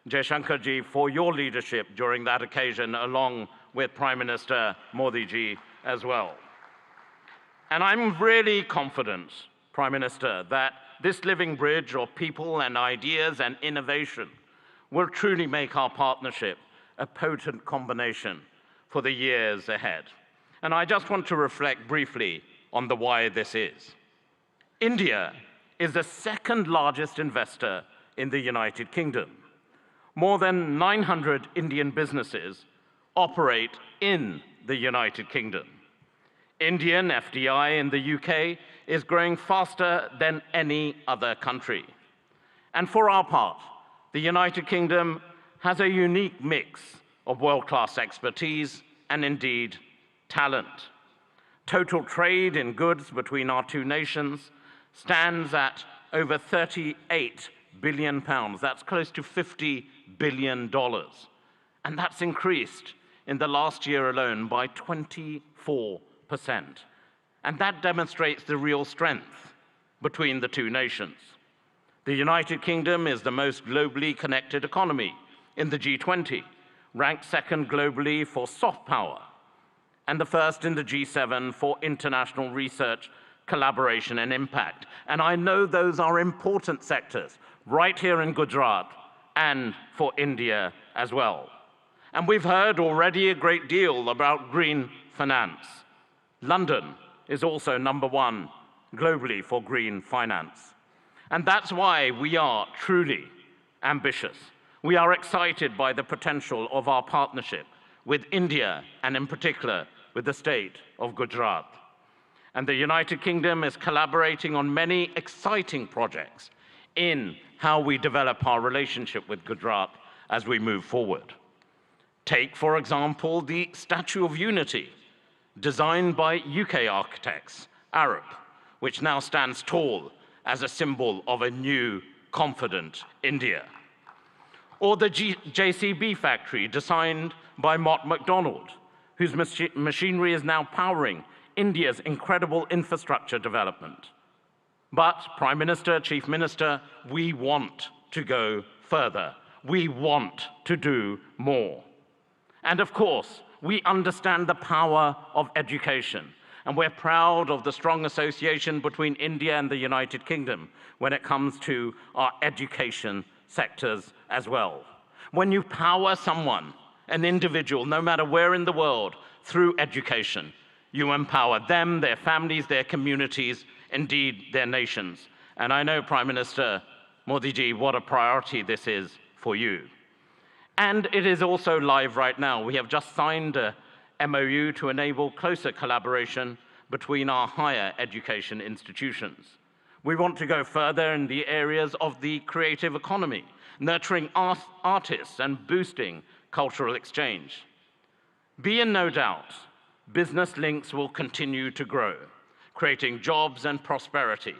Jaishankar ji, for your leadership during that occasion, along with Prime Minister Modi ji as well. And I'm really confident, Prime Minister, that this living bridge of people and ideas and innovation will truly make our partnership a potent combination for the years ahead. And I just want to reflect briefly on the why this is. India is the second largest investor in the United Kingdom. More than 900 Indian businesses operate in the United Kingdom. Indian FDI in the UK is growing faster than any other country. And for our part, the United Kingdom has a unique mix of world-class expertise and indeed talent. Total trade in goods between our two nations stands at over £38 billion. That's close to $50 billion. And that's increased in the last year alone by 24%. And that demonstrates the real strength between the two nations. The United Kingdom is the most globally connected economy in the G20, ranked second globally for soft power, and the first in the G7 for international research, collaboration, and impact. And I know those are important sectors right here in Gujarat and for India as well. And we've heard already a great deal about green finance. London is also #1 globally for green finance. And that's why we are truly ambitious. We are excited by the potential of our partnership with India and in particular with the state of Gujarat. And the United Kingdom is collaborating on many exciting projects in how we develop our relationship with Gujarat as we move forward. Take, for example, the Statue of Unity, designed by UK architects, Arab, which now stands tall as a symbol of a new, confident India. Or the JCB factory, designed by Mott MacDonald, whose machinery is now powering India's incredible infrastructure development. But, Prime Minister, Chief Minister, we want to go further. We want to do more. And of course, we understand the power of education. And we're proud of the strong association between India and the United Kingdom when it comes to our education sectors as well. When you power someone, an individual, no matter where in the world, through education, you empower them, their families, their communities, indeed their nations. And I know, Prime Minister Modi ji, what a priority this is for you. And it is also live right now. We have just signed a MOU to enable closer collaboration between our higher education institutions. We want to go further in the areas of the creative economy, nurturing artists and boosting cultural exchange. Be in no doubt, business links will continue to grow, creating jobs and prosperity,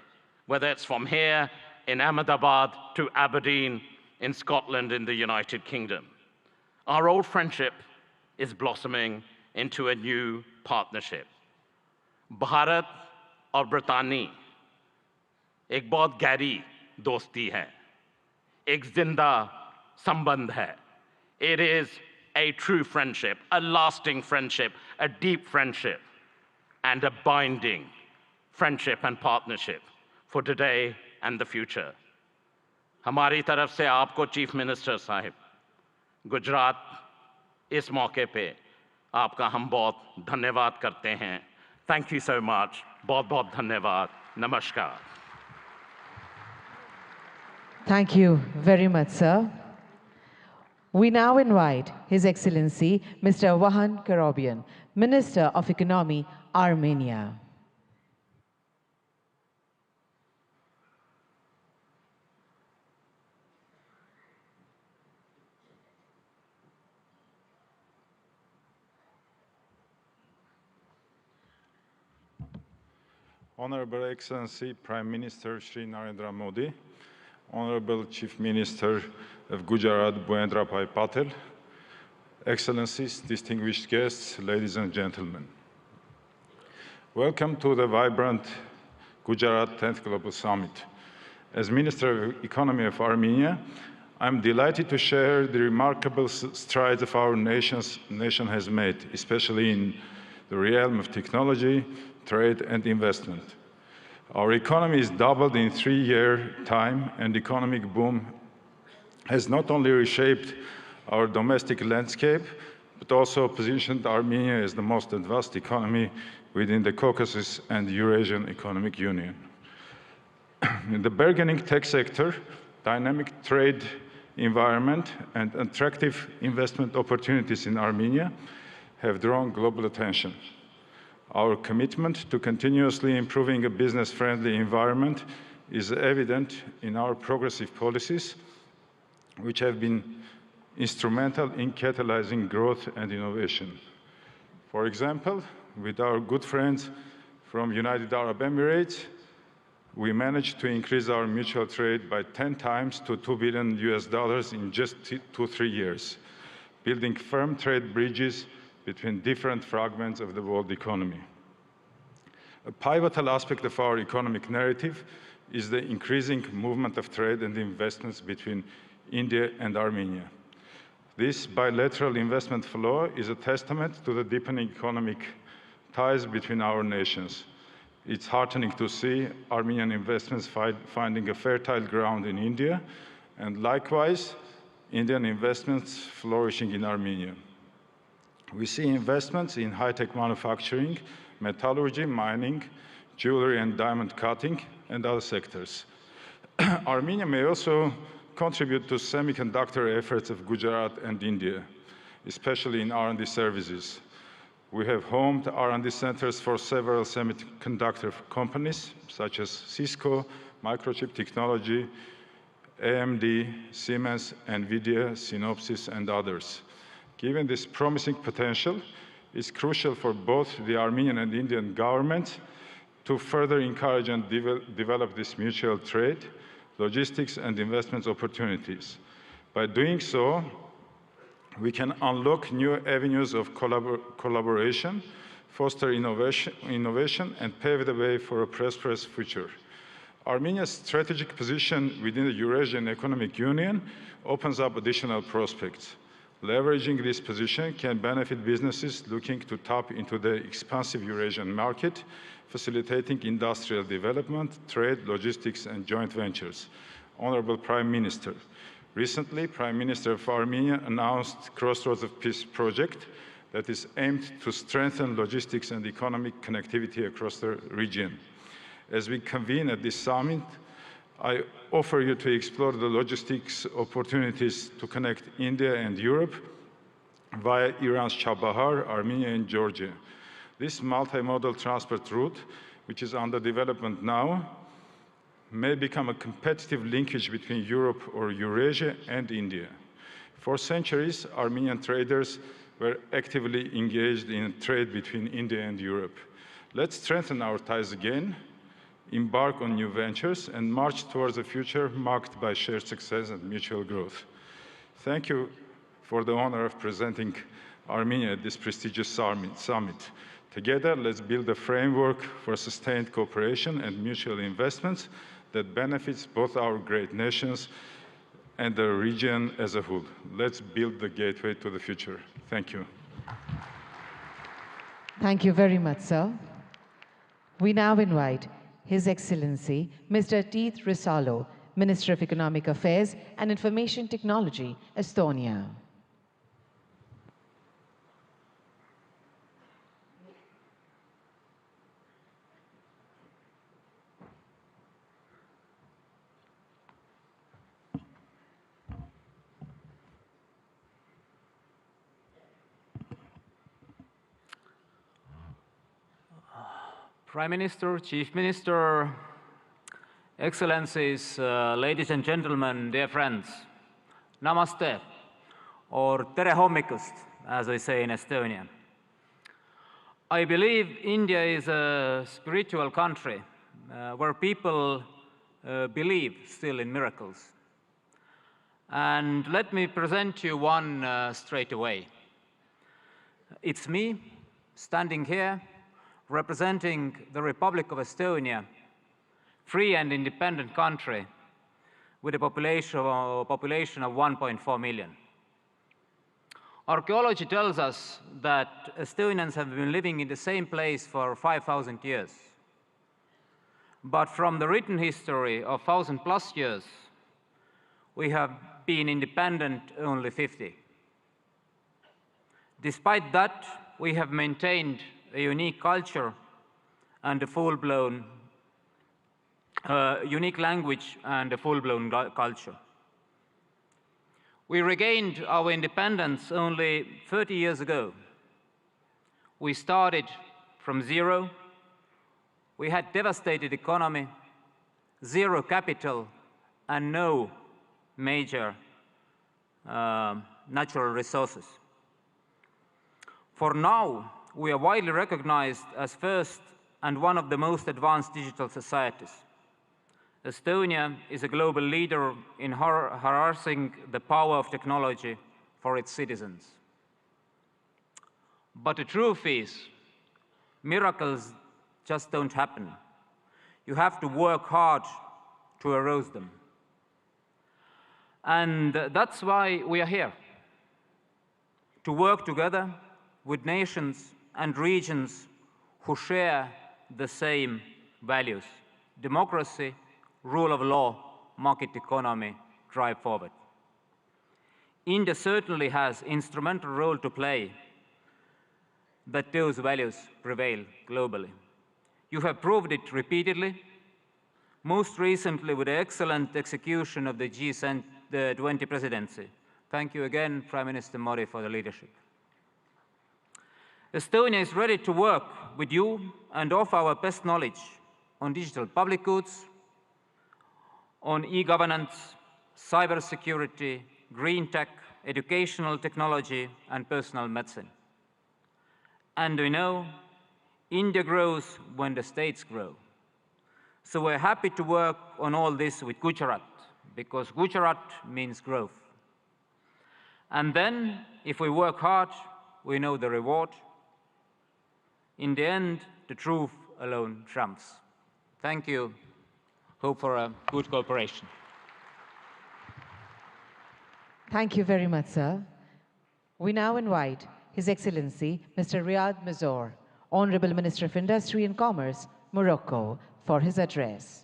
whether it's from here in Ahmedabad to Aberdeen in Scotland in the United Kingdom. Our old friendship is blossoming into a new partnership. Bharat और ब्रितानी एक बहुत गहरी दोस्ती है, एक जिंदा संबंध है. It is a true friendship, a lasting friendship, a deep friendship, and a binding friendship and partnership for today and the future. हमारी तरफ से आपको चीफ मिनिस्टर साहिब, गुजरात इस मौके पे आपका हम बहुत धन्यवाद करते हैं. Thank you so much. बहुत बहुत धन्यवाद. Namaskar. Thank you very much, sir. We now invite His Excellency Mr. Vahan Karobian, Minister of Economy, Armenia. Honorable Excellency Prime Minister Shri Narendra Modi, Honorable Chief Minister of Gujarat Bhuendra Bhai Patel, Excellencies, distinguished guests, ladies and gentlemen. Welcome to the vibrant Gujarat 10th Global Summit. As Minister of Economy of Armenia, I'm delighted to share the remarkable strides of our nation has made, especially in the realm of technology, trade, and investment. Our economy is doubled in 3-year time, and economic boom has not only reshaped our domestic landscape, but also positioned Armenia as the most advanced economy within the Caucasus and Eurasian Economic Union. In the bargaining tech sector, dynamic trade environment and attractive investment opportunities in Armenia have drawn global attention. Our commitment to continuously improving a business-friendly environment is evident in our progressive policies, which have been instrumental in catalyzing growth and innovation. For example, with our good friends from United Arab Emirates, we managed to increase our mutual trade by 10 times to $2 billion in just 2-3 years, building firm trade bridges between different fragments of the world economy. A pivotal aspect of our economic narrative is the increasing movement of trade and investments between India and Armenia. This bilateral investment flow is a testament to the deepening economic ties between our nations. It's heartening to see Armenian investments finding a fertile ground in India, and likewise, Indian investments flourishing in Armenia. We see investments in high-tech manufacturing, metallurgy, mining, jewelry and diamond cutting, and other sectors. Armenia may also contribute to semiconductor efforts of Gujarat and India, especially in R&D services. We have homed R&D centers for several semiconductor companies, such as Cisco, Microchip Technology, AMD, Siemens, NVIDIA, Synopsys, and others. Given this promising potential, it's crucial for both the Armenian and Indian governments to further encourage and develop this mutual trade, logistics, and investment opportunities. By doing so, we can unlock new avenues of collaboration, foster innovation, and pave the way for a prosperous future. Armenia's strategic position within the Eurasian Economic Union opens up additional prospects. Leveraging this position can benefit businesses looking to tap into the expansive Eurasian market, facilitating industrial development, trade, logistics, and joint ventures. Honorable Prime Minister, recently, Prime Minister of Armenia announced Crossroads of Peace project that is aimed to strengthen logistics and economic connectivity across the region. As we convene at this summit, I offer you to explore the logistics opportunities to connect India and Europe via Iran's Chabahar, Armenia, and Georgia. This multimodal transport route, which is under development now, may become a competitive linkage between Europe or Eurasia and India. For centuries, Armenian traders were actively engaged in trade between India and Europe. Let's strengthen our ties again, embark on new ventures, and march towards a future marked by shared success and mutual growth. Thank you for the honor of presenting Armenia at this prestigious summit. Together, let's build a framework for sustained cooperation and mutual investments that benefits both our great nations and the region as a whole. Let's build the gateway to the future. Thank you. Thank you very much, sir. We now invite His Excellency Mr. Tiit Riisalo, Minister of Economic Affairs and Information Technology, Estonia. Prime Minister, Chief Minister, Excellencies, ladies and gentlemen, dear friends, namaste, or tere hommikust, as we say in Estonian. I believe India is a spiritual country where people believe still in miracles. And let me present you one straight away. It's me standing here representing the Republic of Estonia, free and independent country with a population of 1.4 million. Archaeology tells us that Estonians have been living in the same place for 5,000 years. But from the written history of 1,000+ years, we have been independent only 50. Despite that, we have maintained a unique culture and a full-blown, unique language and a full-blown culture. We regained our independence only 30 years ago. We started from zero. We had devastated economy, zero capital, and no major natural resources. For now, we are widely recognized as first and one of the most advanced digital societies. Estonia is a global leader in harnessing the power of technology for its citizens. But the truth is, miracles just don't happen. You have to work hard to arouse them. And that's why we are here, to work together with nations and regions who share the same values: democracy, rule of law, market economy, drive forward. India certainly has an instrumental role to play that those values prevail globally. You have proved it repeatedly, most recently with the excellent execution of the G20 presidency. Thank you again, Prime Minister Modi, for the leadership. Estonia is ready to work with you and offer our best knowledge on digital public goods, on e-governance, cybersecurity, green tech, educational technology, and personal medicine. And we know India grows when the states grow. So we're happy to work on all this with Gujarat, because Gujarat means growth. And then, if we work hard, we know the reward. In the end, the truth alone trumps. Thank you. Hope for a good cooperation. Thank you very much, sir. We now invite His Excellency Mr. Riyad Mazzour, Honorable Minister of Industry and Commerce, Morocco, for his address.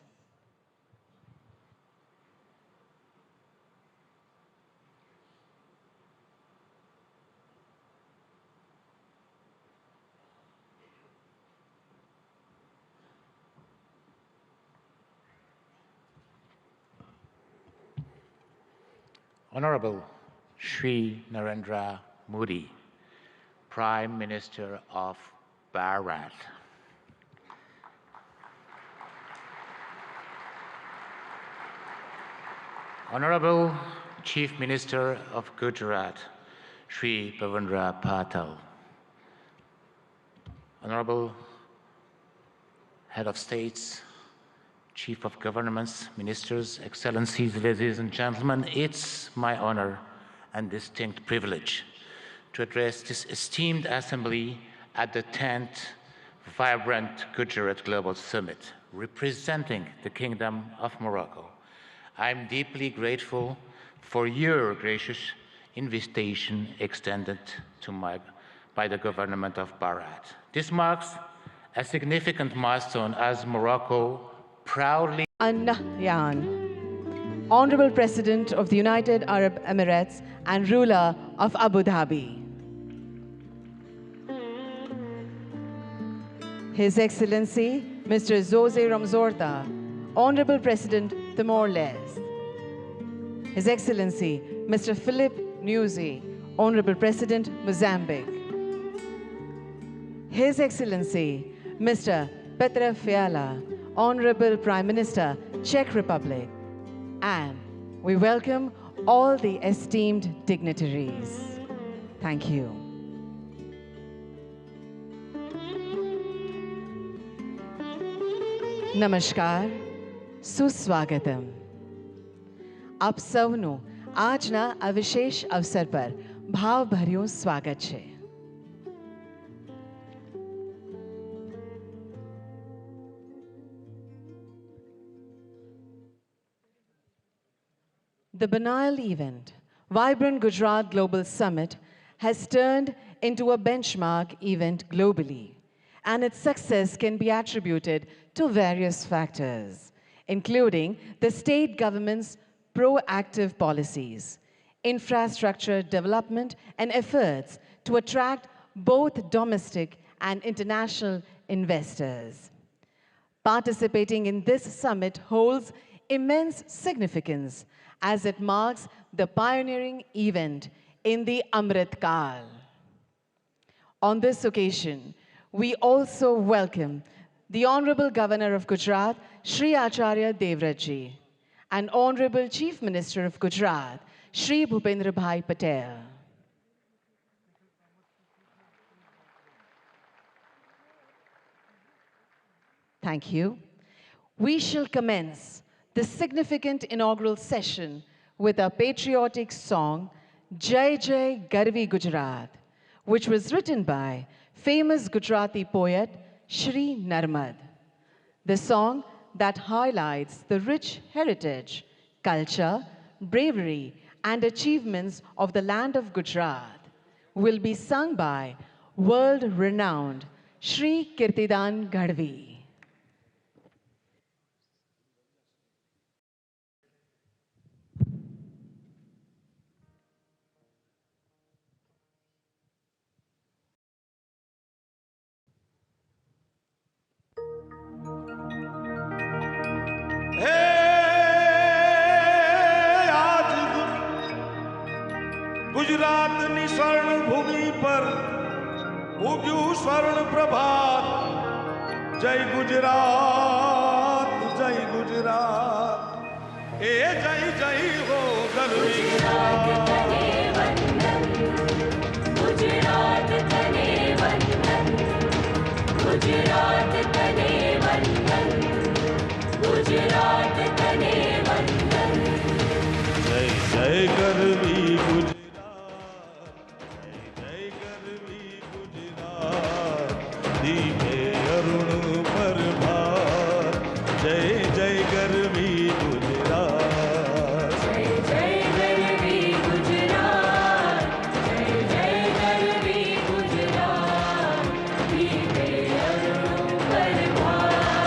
Honorable Shri Narendra Modi, Prime Minister of Bharat. Honorable Chief Minister of Gujarat, Shri Bhavendra Patel. Honorable Head of States, Chief of Governments, Ministers, Excellencies, ladies and gentlemen, it's my honor and distinct privilege to address this esteemed assembly at the 10th Vibrant Gujarat Global Summit, representing the Kingdom of Morocco. I'm deeply grateful for your gracious invitation extended to by the government of Bharat. This marks a significant milestone as Morocco proudly An-Nahyan, Honorable President of the United Arab Emirates and ruler of Abu Dhabi. His Excellency Mr. Jose Ramzorta, Honorable President Timor-Leste. His Excellency Mr. Philip Nyusi, Honorable President Mozambique. His Excellency Mr. Petre Fiala, Honorable Prime Minister, Czech Republic. And we welcome all the esteemed dignitaries. Thank you. Namaskar, Suswagatam. આપ સૌનું આજના આ વિશેષ અવસર પર ભાવભર્યું સ્વાગત છે. The banal event, Vibrant Gujarat Global Summit, has turned into a benchmark event globally, and its success can be attributed to various factors, including the state government's proactive policies, infrastructure development, and efforts to attract both domestic and international investors. Participating in this summit holds immense significance as it marks the pioneering event in the Amrit Kal. On this occasion, we also welcome the Honorable Governor of Gujarat, Shri Acharya Devratji, and Honorable Chief Minister of Gujarat, Shri Bhupendra Bhai Patel. Thank you. We shall commence the significant inaugural session with a patriotic song, Jai Jai Garvi Gujarat, which was written by famous Gujarati poet Shri Narendra. The song that highlights the rich heritage, culture, bravery, and achievements of the land of Gujarat will be sung by world-renowned Shri Kirtidan Gadvi. Gujarat नी स्वर्ण भूमि पर उग्यू स्वर्ण प्रभात जय गुजरात जय गुजरात ए जय जय हो गर्वी गुजरात गुजरात तने वंदन गुजरात तने वंदन गुजरात तने वंदन जय जय गर्वी गुजरात दीपे अरुण प्रभात जय जय गर्वी गुजरात जय जय गर्वी गुजरात जय जय गर्वी गुजरात दीपे अरुण प्रभात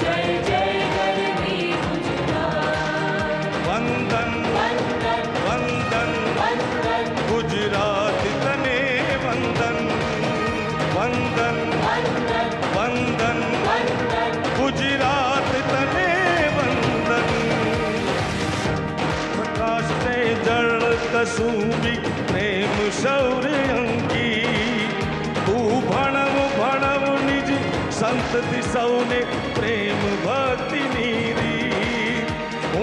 जय जय गर्वी गुजरात वंदन वंदन वंदन वंदन गुजरात तने वंदन वंदन वंदन गुजरात तने वंदन प्रकाश ने जल कसुंबी प्रेम शौर्य अंकी तू भणव भणव निज संतति सौने प्रेम भक्ति नीरी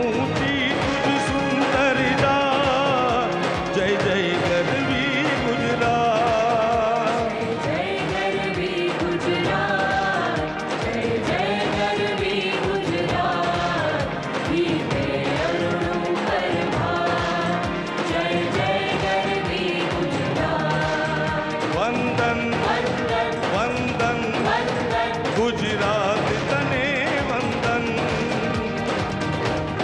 ऊंची तुझ सुंदरता जय जय गर्वी गुजरात जय गर्वी गुजरात जय जय गर्वी गुजरात दीपे अरुण प्रभात जय जय गर्वी गुजरात वंदन वंदन वंदन वंदन गुजरात तने वंदन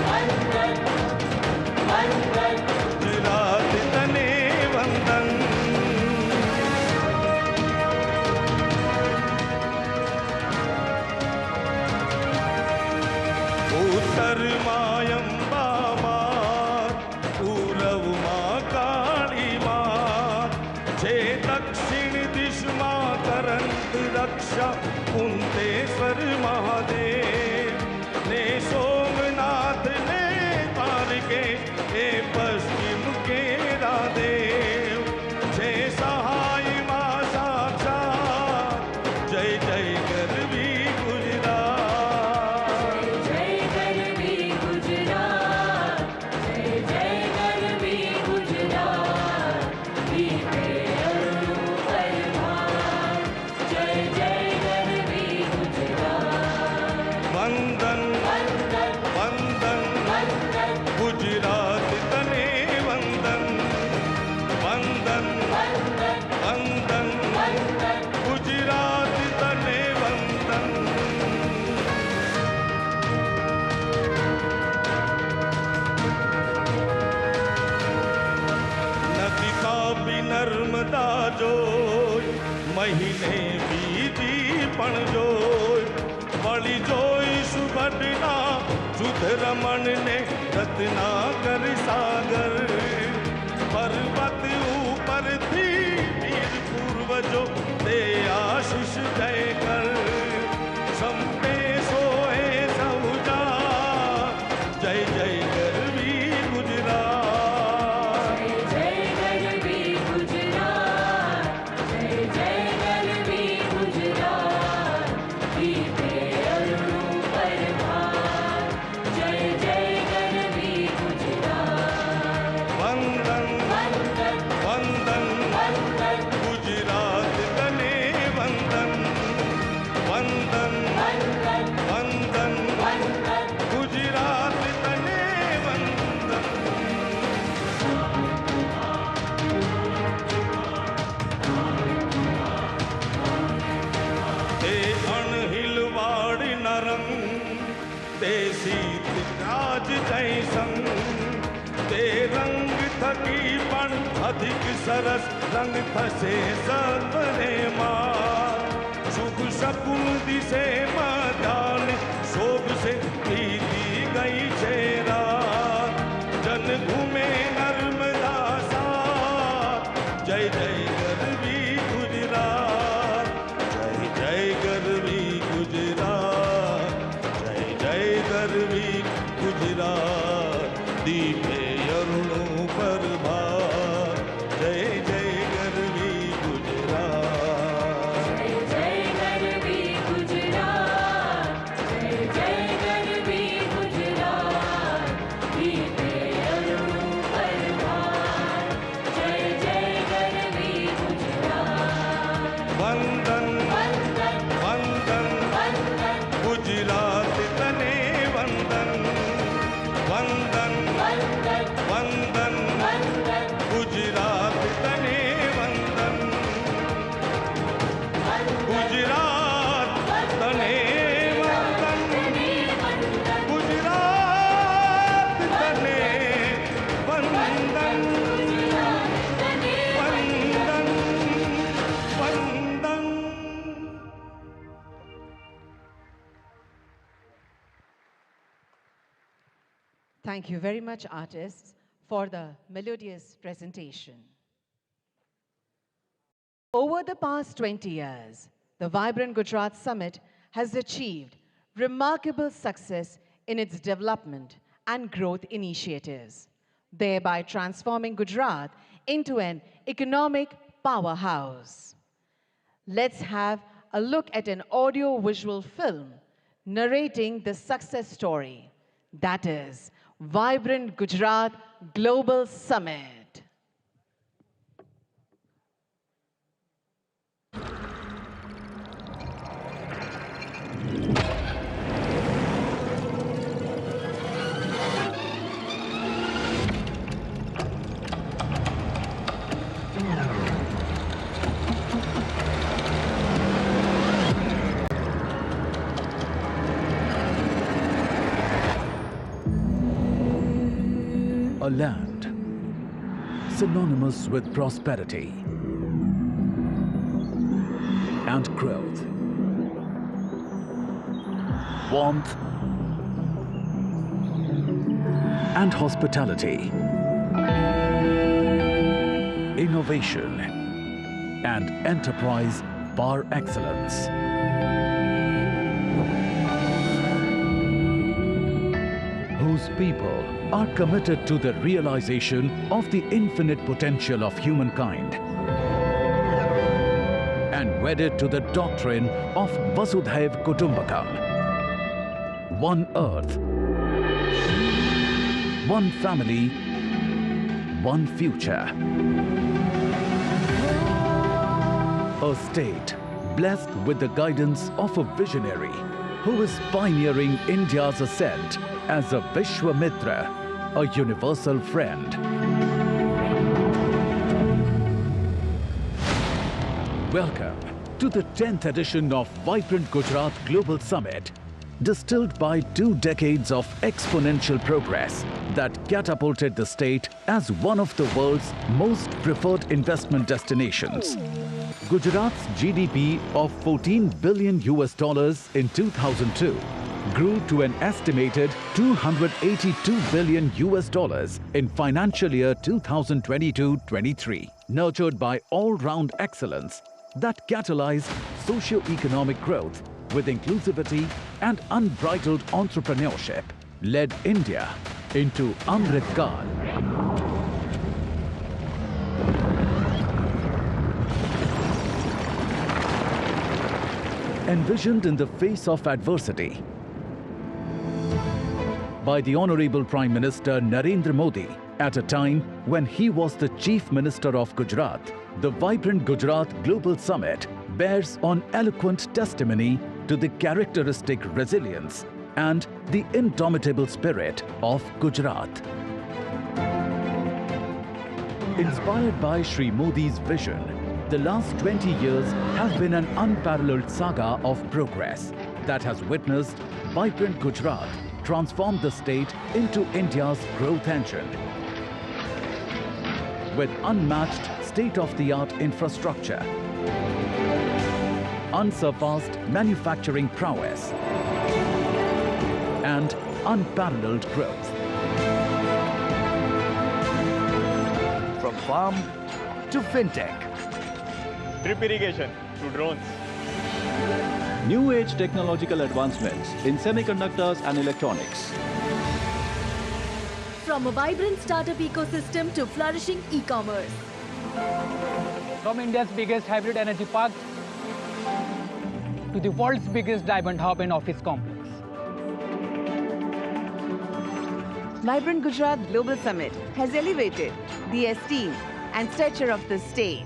वंदन वंदन गुजरात तने वंदन उत्तर मायंबा मात पूर्व मां काली मात जे दक्षिण दिशा करंत रक्षा कुंतेश्वर महादेव ने सोमनाथ ने तारके ए पश्चिम के रादेव जे सहाय मां साक्षात जय जय गर्वी गुजरात जय जय गर्वी गुजरात जय जय गर्वी गुजरात दीपे अरुण प्रभात जय जय गर्वी गुजरात वंदन वंदन वंदन वंदन गुजरात तने वंदन वंदन वंदन वंदन वंदन गुजरात तने वंदन नदी कापी नर्मदा जोय महीने बीजी पण जोय बड़ी जोय सुभटना सुध रमण ने रत्नाकर सागर अधिक सरस रंग फसे सपने मार शुभ शकुन दिसे मध्यान शोभ से प्रीति गई चेरा जन घूमे नर्मदा सा जय जय गरवी गुजरात जय जय गरवी गुजरात जय जय गरवी गुजरात दीपे अरुणों पर भार जय जय गरवी गुजरात जय जय गरवी गुजरात जय जय गरवी गुजरात दीपे अरुणों पर भार जय जय गरवी गुजरात वंदन वंदन वंदन वंदन गुजरात तने वंदन वंदन वंदन वंदन वंदन गुजरात तने वंदन गुजरात तने वंदन गुजरात तने वंदन वंदन वंदन Thank you very much, artists, for the melodious presentation. Over the past 20 years, the Vibrant Gujarat Summit has achieved remarkable success in its development and growth initiatives, thereby transforming Gujarat into an economic powerhouse. Let's have a look at an audio-visual film narrating the success story, that is, Vibrant Gujarat Global Summit. A land synonymous with prosperity and growth, warmth and hospitality, innovation and enterprise par excellence. Whose people are committed to the realization of the infinite potential of humankind and wedded to the doctrine of Vasudhaiv Kutumbakam. One earth, one family, one future. A state blessed with the guidance of a visionary who is pioneering India's ascent as a Vishwamitra, a universal friend. Welcome to the 10th edition of Vibrant Gujarat Global Summit, distilled by 2 decades of exponential progress that catapulted the state as one of the world's most preferred investment destinations. Gujarat's GDP of $14 billion in 2002 grew to an estimated $282 billion in financial year 2022-23, nurtured by all-round excellence that catalyzed socio-economic growth with inclusivity and unbridled entrepreneurship, led India into Amrit Kaal. Envisioned in the face of adversity by the Honorable Prime Minister Narendra Modi at a time when he was the Chief Minister of Gujarat, the Vibrant Gujarat Global Summit bears on eloquent testimony to the characteristic resilience and the indomitable spirit of Gujarat. Inspired by Shri Modi's vision, the last 20 years have been an unparalleled saga of progress that has witnessed Vibrant Gujarat transform the state into India's growth engine. with unmatched state-of-the-art infrastructure, unsurpassed manufacturing prowess, and unparalleled growth. From farm to fintech, drip irrigation to drones. New age technological advancements in semiconductors and electronics. From a vibrant startup ecosystem to flourishing e-commerce. From India's biggest hybrid energy park to the world's biggest diamond hub and office complex. Vibrant Gujarat Global Summit has elevated the esteem and stature of the state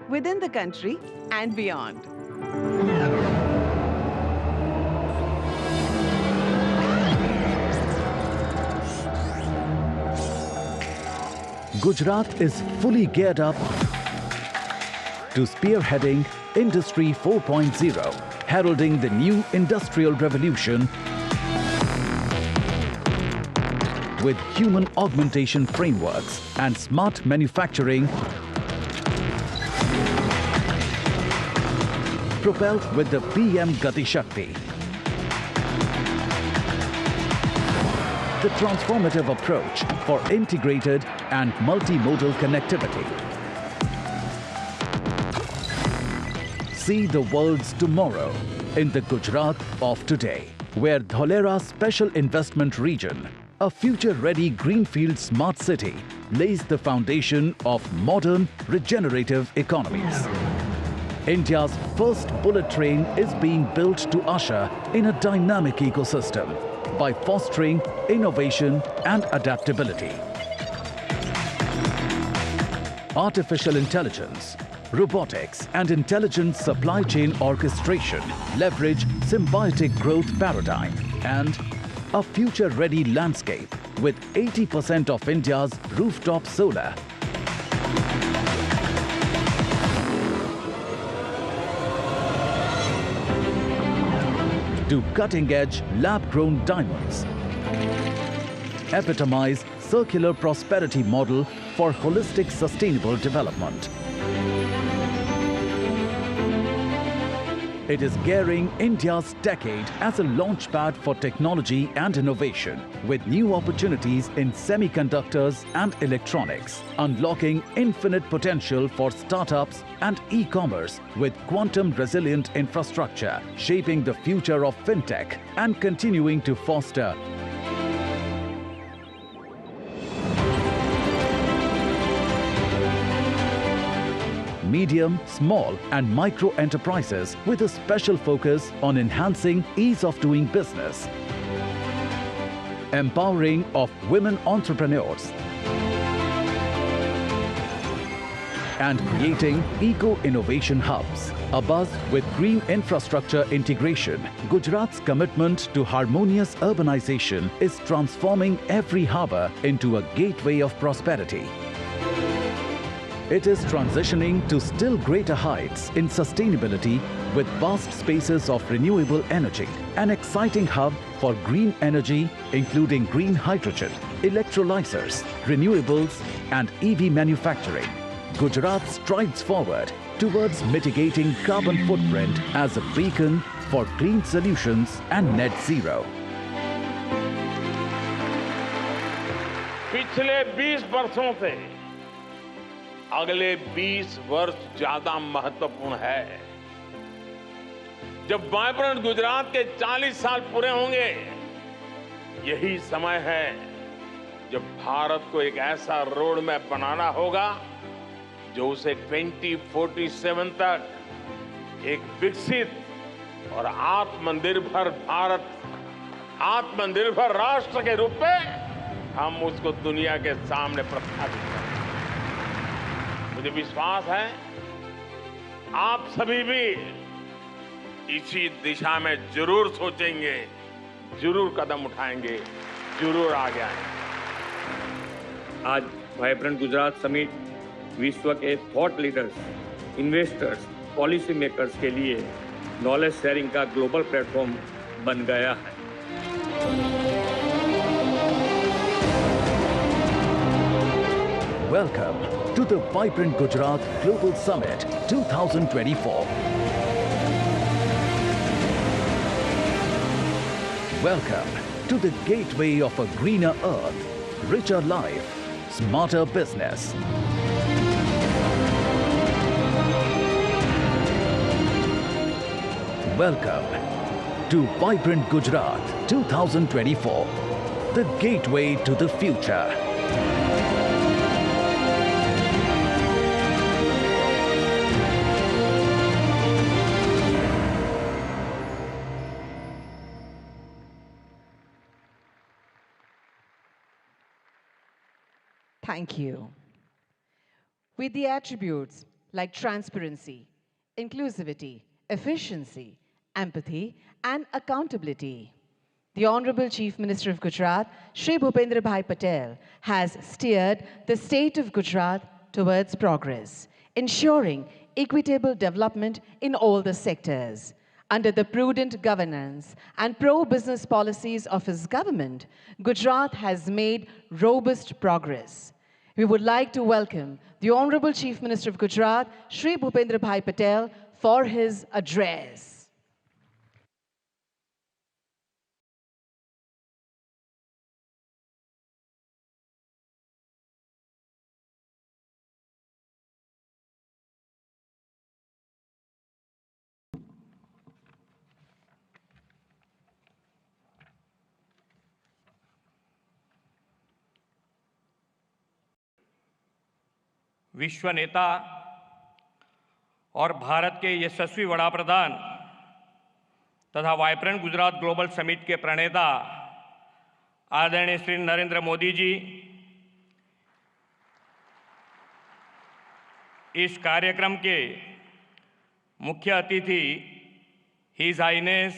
within the country and beyond. Gujarat is fully geared up to spearheading Industry 4.0, heralding the new industrial revolution with human augmentation frameworks and smart manufacturing propelled with the PM Gati Shakti. The transformative approach for integrated and multimodal connectivity. See the world's tomorrow in the Gujarat of today, where Dholera Special Investment Region, a future-ready greenfield smart city, lays the foundation of modern regenerative economies. India's first bullet train is being built to usher in a dynamic ecosystem by fostering innovation and adaptability. Artificial intelligence, robotics, and intelligent supply chain orchestration leverage symbiotic growth paradigm and a future-ready landscape with 80% of India's rooftop solar. To cutting-edge lab-grown diamonds, epitomize circular prosperity model for holistic sustainable development. It is gearing India's decade as a launchpad for technology and innovation, with new opportunities in semiconductors and electronics, unlocking infinite potential for startups and e-commerce with quantum-resilient infrastructure, shaping the future of fintech and continuing to foster medium, small and micro enterprises with a special focus on enhancing ease of doing business, empowering of women entrepreneurs, and creating eco-innovation hubs. Abuzz with green infrastructure integration, Gujarat's commitment to harmonious urbanization is transforming every harbour into a gateway of prosperity. It is transitioning to still greater heights in sustainability with vast spaces of renewable energy, an exciting hub for green energy including green hydrogen, electrolyzers, renewables and EV manufacturing. Gujarat strides forward towards mitigating carbon footprint as a beacon for clean solutions and net zero. पिछले 20 वर्षों से अगले 20 वर्ष ज्यादा महत्वपूर्ण है। जब vibrant Gujarat के 40 साल पूरे होंगे, यही समय है जब भारत को एक ऐसा रोड मैप बनाना होगा जो उसे 2047 तक एक विकसित और आत्मनिर्भर भारत, आत्मनिर्भर राष्ट्र के रूप में हम उसको दुनिया के सामने प्रस्थापित करें। मुझे विश्वास है आप सभी भी इसी दिशा में जरूर सोचेंगे, जरूर कदम उठाएंगे, जरूर आगे आएंगे। आज वाइब्रेंट गुजरात समिट विश्व के thought leaders, investors, policy makers के लिए नॉलेज शेयरिंग का ग्लोबल प्लेटफॉर्म बन गया है। Welcome to the Vibrant Gujarat Global Summit 2024. Welcome to the gateway of a greener earth, richer life, smarter business. Welcome to Vibrant Gujarat 2024, the gateway to the future. Thank you. With the attributes like transparency, inclusivity, efficiency, empathy, and accountability, the Honorable Chief Minister of Gujarat, Shri Bhupendra Bhai Patel, has steered the state of Gujarat towards progress, ensuring equitable development in all the sectors. Under the prudent governance and pro-business policies of his government, Gujarat has made robust progress. We would like to welcome the Honorable Chief Minister of Gujarat, Shri Bhupendra Bhai Patel, for his address. विश्व नेता और भारत के यशस्वी वड़ा प्रधान तथा vibrant Gujarat global summit के प्रणेता आदरणीय श्री नरेंद्र मोदी जी इस कार्यक्रम के मुख्य अतिथि His Highness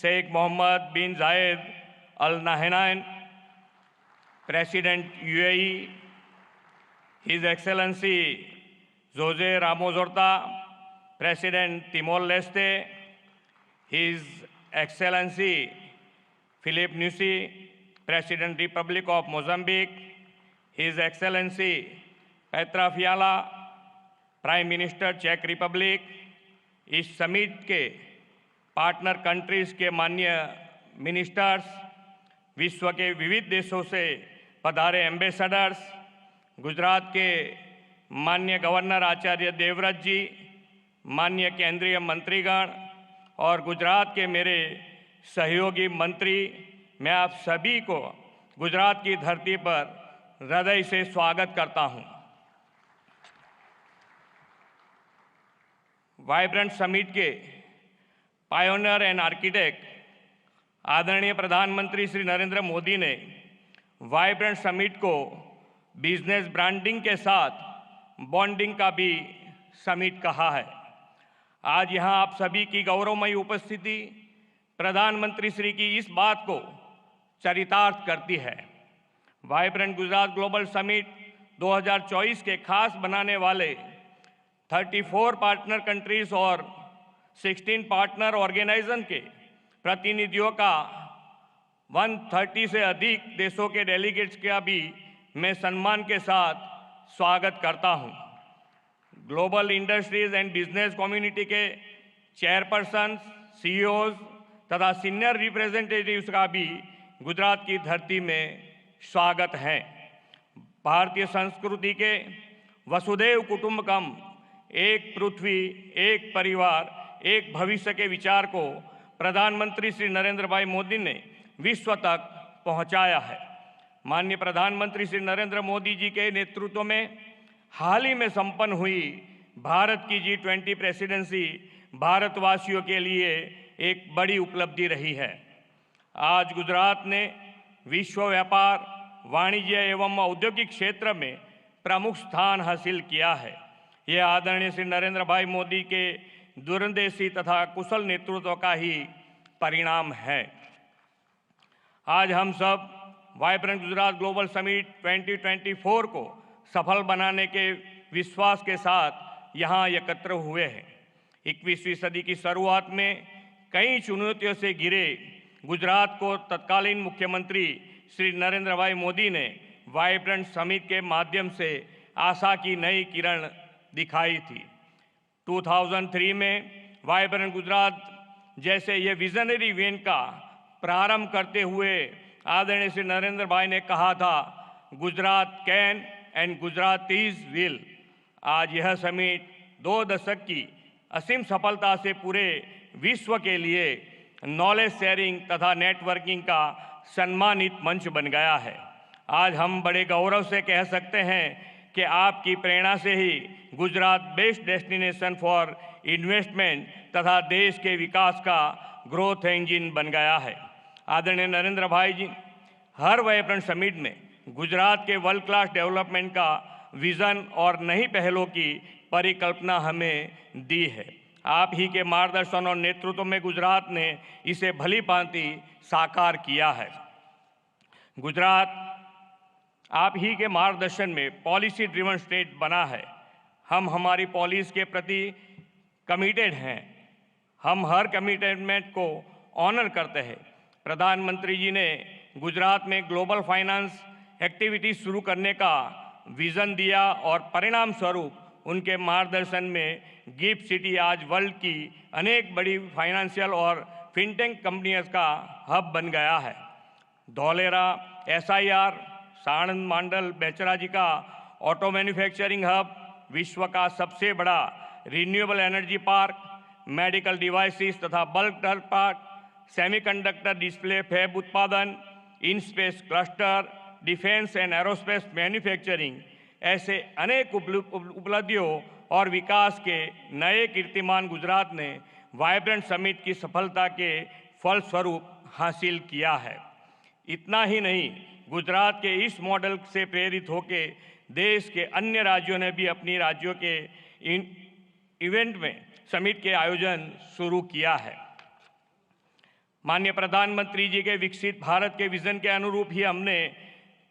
Sheikh Mohamed bin Zayed al Nahyan president UAE, His Excellency Jose Ramos Horta, President Timor-Leste, His Excellency Philip Nyusi, President Republic of Mozambique, His Excellency Petra Fiala, Prime Minister Czech Republic, इस summit के partner countries के माननीय ministers, विश्व के विविध देशों से पधारे एम्बेसडर्स, गुजरात के माननीय गवर्नर आचार्य देवव्रत जी, माननीय केंद्रीय मंत्रीगण और गुजरात के मेरे सहयोगी मंत्री, मैं आप सभी को गुजरात की धरती पर हृदय से स्वागत करता हूं। वाइब्रेंट समिट के पायोनियर एंड आर्किटेक्ट आदरणीय प्रधानमंत्री श्री नरेंद्र मोदी ने वाइब्रेंट समिट को बिजनेस ब्रांडिंग के साथ बॉन्डिंग का भी समिट कहा है। आज यहाँ आप सभी की गौरवमयी उपस्थिति प्रधानमंत्री श्री की इस बात को चरितार्थ करती है। वाइब्रेंट गुजरात ग्लोबल समिट 2024 के खास बनाने वाले 34 पार्टनर कंट्रीज और 16 पार्टनर ऑर्गेनाइजेशन के प्रतिनिधियों का 130 से अधिक देशों के डेलीगेट्स का भी मैं सम्मान के साथ स्वागत करता हूं। Global industries and business community के चेयरपर्सन, सीईओज तथा सीनियर रिप्रेजेंटेटिव्स का भी गुजरात की धरती में स्वागत है। भारतीय संस्कृति के वसुधैव कुटुंबकम, एक पृथ्वी, एक परिवार, एक भविष्य के विचार को प्रधानमंत्री श्री नरेंद्र भाई मोदी ने विश्व तक पहुंचाया है। माननीय प्रधानमंत्री श्री नरेंद्र मोदी जी के नेतृत्व में हाल ही में संपन्न हुई भारत की G20 प्रेसिडेंसी भारतवासियों के लिए एक बड़ी उपलब्धि रही है। आज गुजरात ने विश्व व्यापार, वाणिज्य एवं औद्योगिक क्षेत्र में प्रमुख स्थान हासिल किया है। यह आदरणीय श्री नरेंद्र भाई मोदी के दूरंदेशी तथा कुशल नेतृत्व का ही परिणाम है। आज हम सब वाइब्रेंट गुजरात ग्लोबल समिट 2024 को सफल बनाने के विश्वास के साथ यहाँ एकत्र हुए हैं। 21वीं सदी की शुरुआत में कई चुनौतियों से घिरे गुजरात को तत्कालीन मुख्यमंत्री श्री नरेंद्र भाई मोदी ने वाइब्रेंट समिट के माध्यम से आशा की नई किरण दिखाई थी। 2003 में वाइब्रेंट गुजरात जैसे ये विजनरी वेन का प्रारंभ करते हुए आदरणीय श्री नरेंद्र भाई ने कहा था, Gujarat can and Gujaratis will. आज यह समिट 2 दशक की असीम सफलता से पूरे विश्व के लिए नॉलेज शेयरिंग तथा नेटवर्किंग का सम्मानित मंच बन गया है। आज हम बड़े गौरव से कह सकते हैं कि आपकी प्रेरणा से ही Gujarat best destination for investment तथा देश के विकास का ग्रोथ इंजन बन गया है। आदरणीय नरेंद्र भाई जी हर वाइब्रेंट समिट में गुजरात के वर्ल्ड क्लास डेवलपमेंट का विजन और नई पहलों की परिकल्पना हमें दी है। आप ही के मार्गदर्शन और नेतृत्व में गुजरात ने इसे भली भांति साकार किया है। गुजरात आप ही के मार्गदर्शन में पॉलिसी ड्रिवन स्टेट बना है। हम हमारी पॉलिसी के प्रति कमिटेड हैं। हम हर कमिटमेंट को ऑनर करते हैं। प्रधानमंत्री जी ने गुजरात में ग्लोबल फाइनेंस एक्टिविटी शुरू करने का विजन दिया और परिणाम स्वरूप उनके मार्गदर्शन में गिफ्ट सिटी आज वर्ल्ड की अनेक बड़ी फाइनेंशियल और फिनटेक कंपनियों का हब बन गया है। धौलेरा SIR, साणंद मंडल बेचराजी का ऑटो मैन्युफैक्चरिंग हब, विश्व का सबसे बड़ा renewable energy park, medical devices तथा bulk drug park, semiconductor display fab उत्पादन, in space cluster, defence and aerospace manufacturing, ऐसे अनेक उपलब्धियों और विकास के नए कीर्तिमान गुजरात ने वाइब्रेंट समिट की सफलता के फलस्वरूप हासिल किया है। इतना ही नहीं, गुजरात के इस मॉडल से प्रेरित होकर देश के अन्य राज्यों ने भी अपनी राज्यों के इवेंट में समिट के आयोजन शुरू किया है। माननीय प्रधानमंत्री जी के विकसित भारत के विजन के अनुरूप ही हमने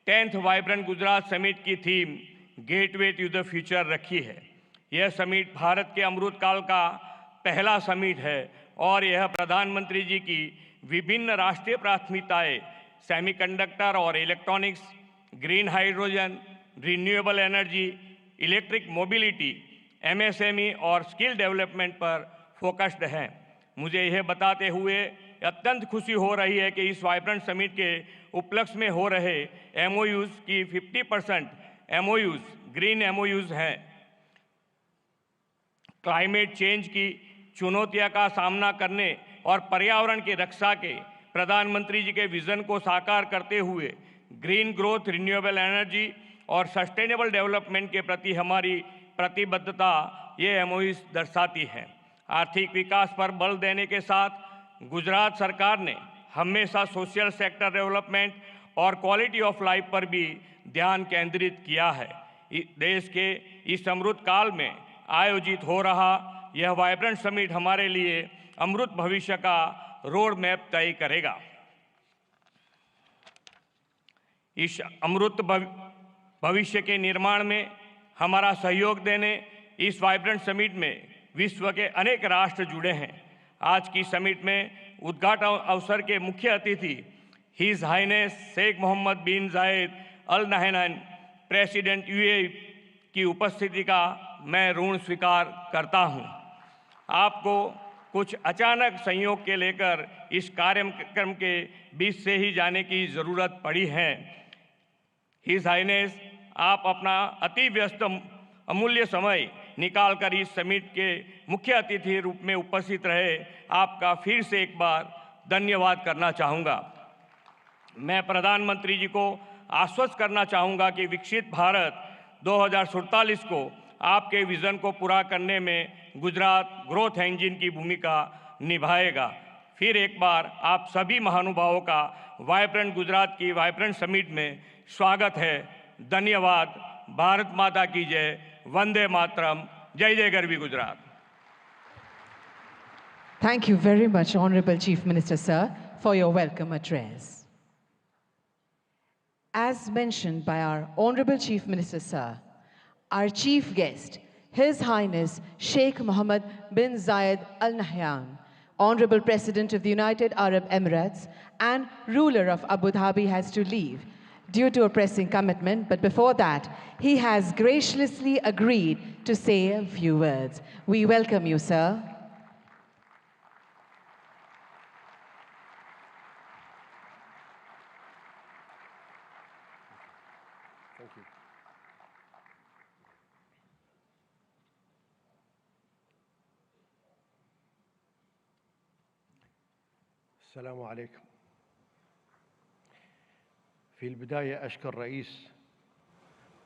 10th वाइब्रेंट गुजरात समिट की theme gateway to the future रखी है। यह समिट भारत के अमृत काल का पहला समिट है और यह प्रधानमंत्री जी की विभिन्न राष्ट्रीय प्राथमिकताएं सेमीकंडक्टर और electronics, green hydrogen, renewable energy, electric mobility, MSME और स्किल डेवलपमेंट पर फोकस्ड है। मुझे यह बताते हुए अत्यंत खुशी हो रही है कि इस वाइब्रेंट समिट के उपलक्ष्य में हो रहे MOUs की 50% MOUs ग्रीन MOUs हैं। क्लाइमेट चेंज की चुनौतियों का सामना करने और पर्यावरण की रक्षा के प्रधानमंत्री जी के विजन को साकार करते हुए ग्रीन ग्रोथ, रिन्यूएबल एनर्जी और सस्टेनेबल डेवलपमेंट के प्रति हमारी प्रतिबद्धता ये MOUs दर्शाती है। आर्थिक विकास पर बल देने के साथ गुजरात सरकार ने हमेशा सोशल सेक्टर डेवलपमेंट और क्वालिटी ऑफ लाइफ पर भी ध्यान केंद्रित किया है। देश के इस अमृत काल में आयोजित हो रहा यह वाइब्रेंट समिट हमारे लिए अमृत भविष्य का रोड मैप तय करेगा। इस अमृत भविष्य के निर्माण में हमारा सहयोग देने इस वाइब्रेंट समिट में विश्व के अनेक राष्ट्र जुड़े हैं। आज की समिट में उद्घाटन अवसर के मुख्य अतिथि His Highness Sheikh Mohamed bin Zayed al Nahyan president UAE की उपस्थिति का मैं ऋण स्वीकार करता हूं। आपको कुछ अचानक संयोग के लेकर इस कार्यक्रम के बीच से ही जाने की ज़रूरत पड़ी है। हिज हाइनेस, आप अपना अति व्यस्त अमूल्य समय निकालकर इस समिट के मुख्य अतिथि रूप में उपस्थित रहे, आपका फिर से एक बार धन्यवाद करना चाहूँगा। मैं प्रधानमंत्री जी को आश्वस्त करना चाहूँगा कि विकसित भारत 2047 को आपके विज़न को पूरा करने में गुजरात ग्रोथ इंजन की भूमिका निभाएगा। फिर एक बार आप सभी महानुभावों का वाइब्रेंट गुजरात की वाइब्रेंट समिट में स्वागत है। धन्यवाद। भारत माता की जय। वंदे मातरम। जय जय Garvi Gujarat. Thank you very much, Honorable Chief Minister, sir, for your welcome address. As mentioned by our Honorable Chief Minister, sir, our chief guest, His Highness Sheikh Mohammed bin Zayed Al Nahyan, Honorable President of the United Arab Emirates and ruler of Abu Dhabi, has to leave due to a pressing commitment, but before that, he has graciously agreed to say a few words. We welcome you, sir. Thank you. السلام عليكم. في البداية أشكر رئيس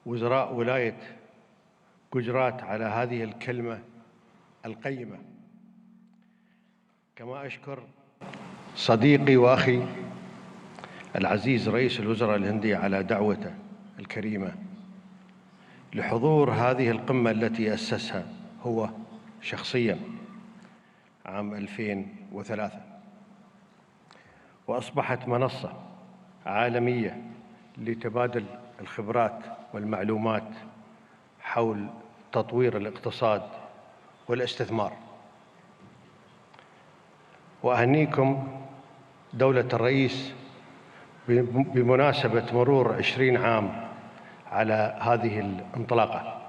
وزراء ولاية جوجرات على هذه الكلمة القيمة. كما أشكر صديقي وأخي العزيز رئيس الوزراء الهندي على دعوته الكريمة لحضور هذه القمة التي أسسها هو شخصياً عام 2003، وأصبحت منصة عالمية لتبادل الخبرات والمعلومات حول تطوير الاقتصاد والاستثمار. وأهنيكم دولة الرئيس بمناسبة مرور 20 عام على هذه الانطلاقة.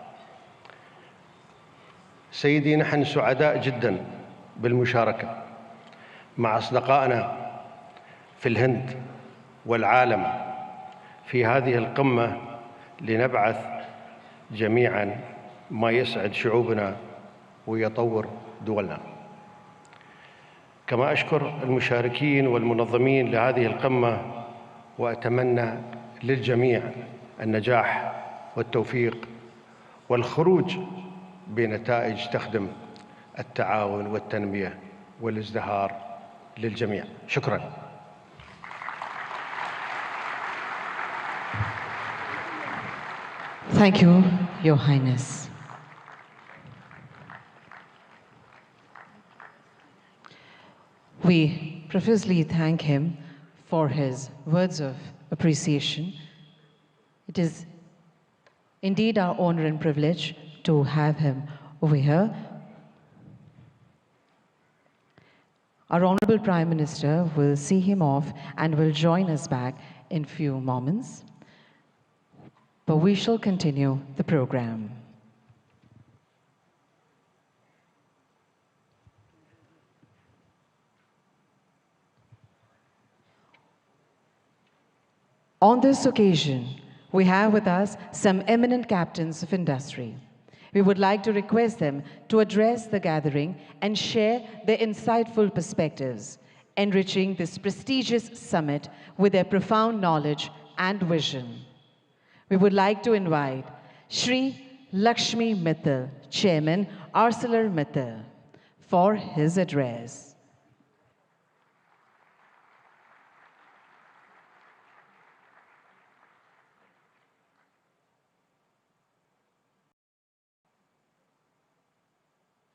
سيدي، نحن سعداء جدا بالمشاركة مع أصدقائنا في الهند والعالم في هذه القمة لنبعث جميعا ما يسعد شعوبنا ويطور دولنا. كما أشكر المشاركين والمنظمين لهذه القمة، وأتمنى للجميع النجاح والتوفيق والخروج بنتائج تخدم التعاون والتنمية والازدهار للجميع. شكراً. Thank you, Your Highness. We profusely thank him for his words of appreciation. It is indeed our honor and privilege to have him over here. Our Honorable Prime Minister will see him off and will join us back in few moments. But we shall continue the program. On this occasion, we have with us some eminent captains of industry. We would like to request them to address the gathering and share their insightful perspectives, enriching this prestigious summit with their profound knowledge and vision. We would like to invite Shri Lakshmi Mittal, Chairman, ArcelorMittal, for his address.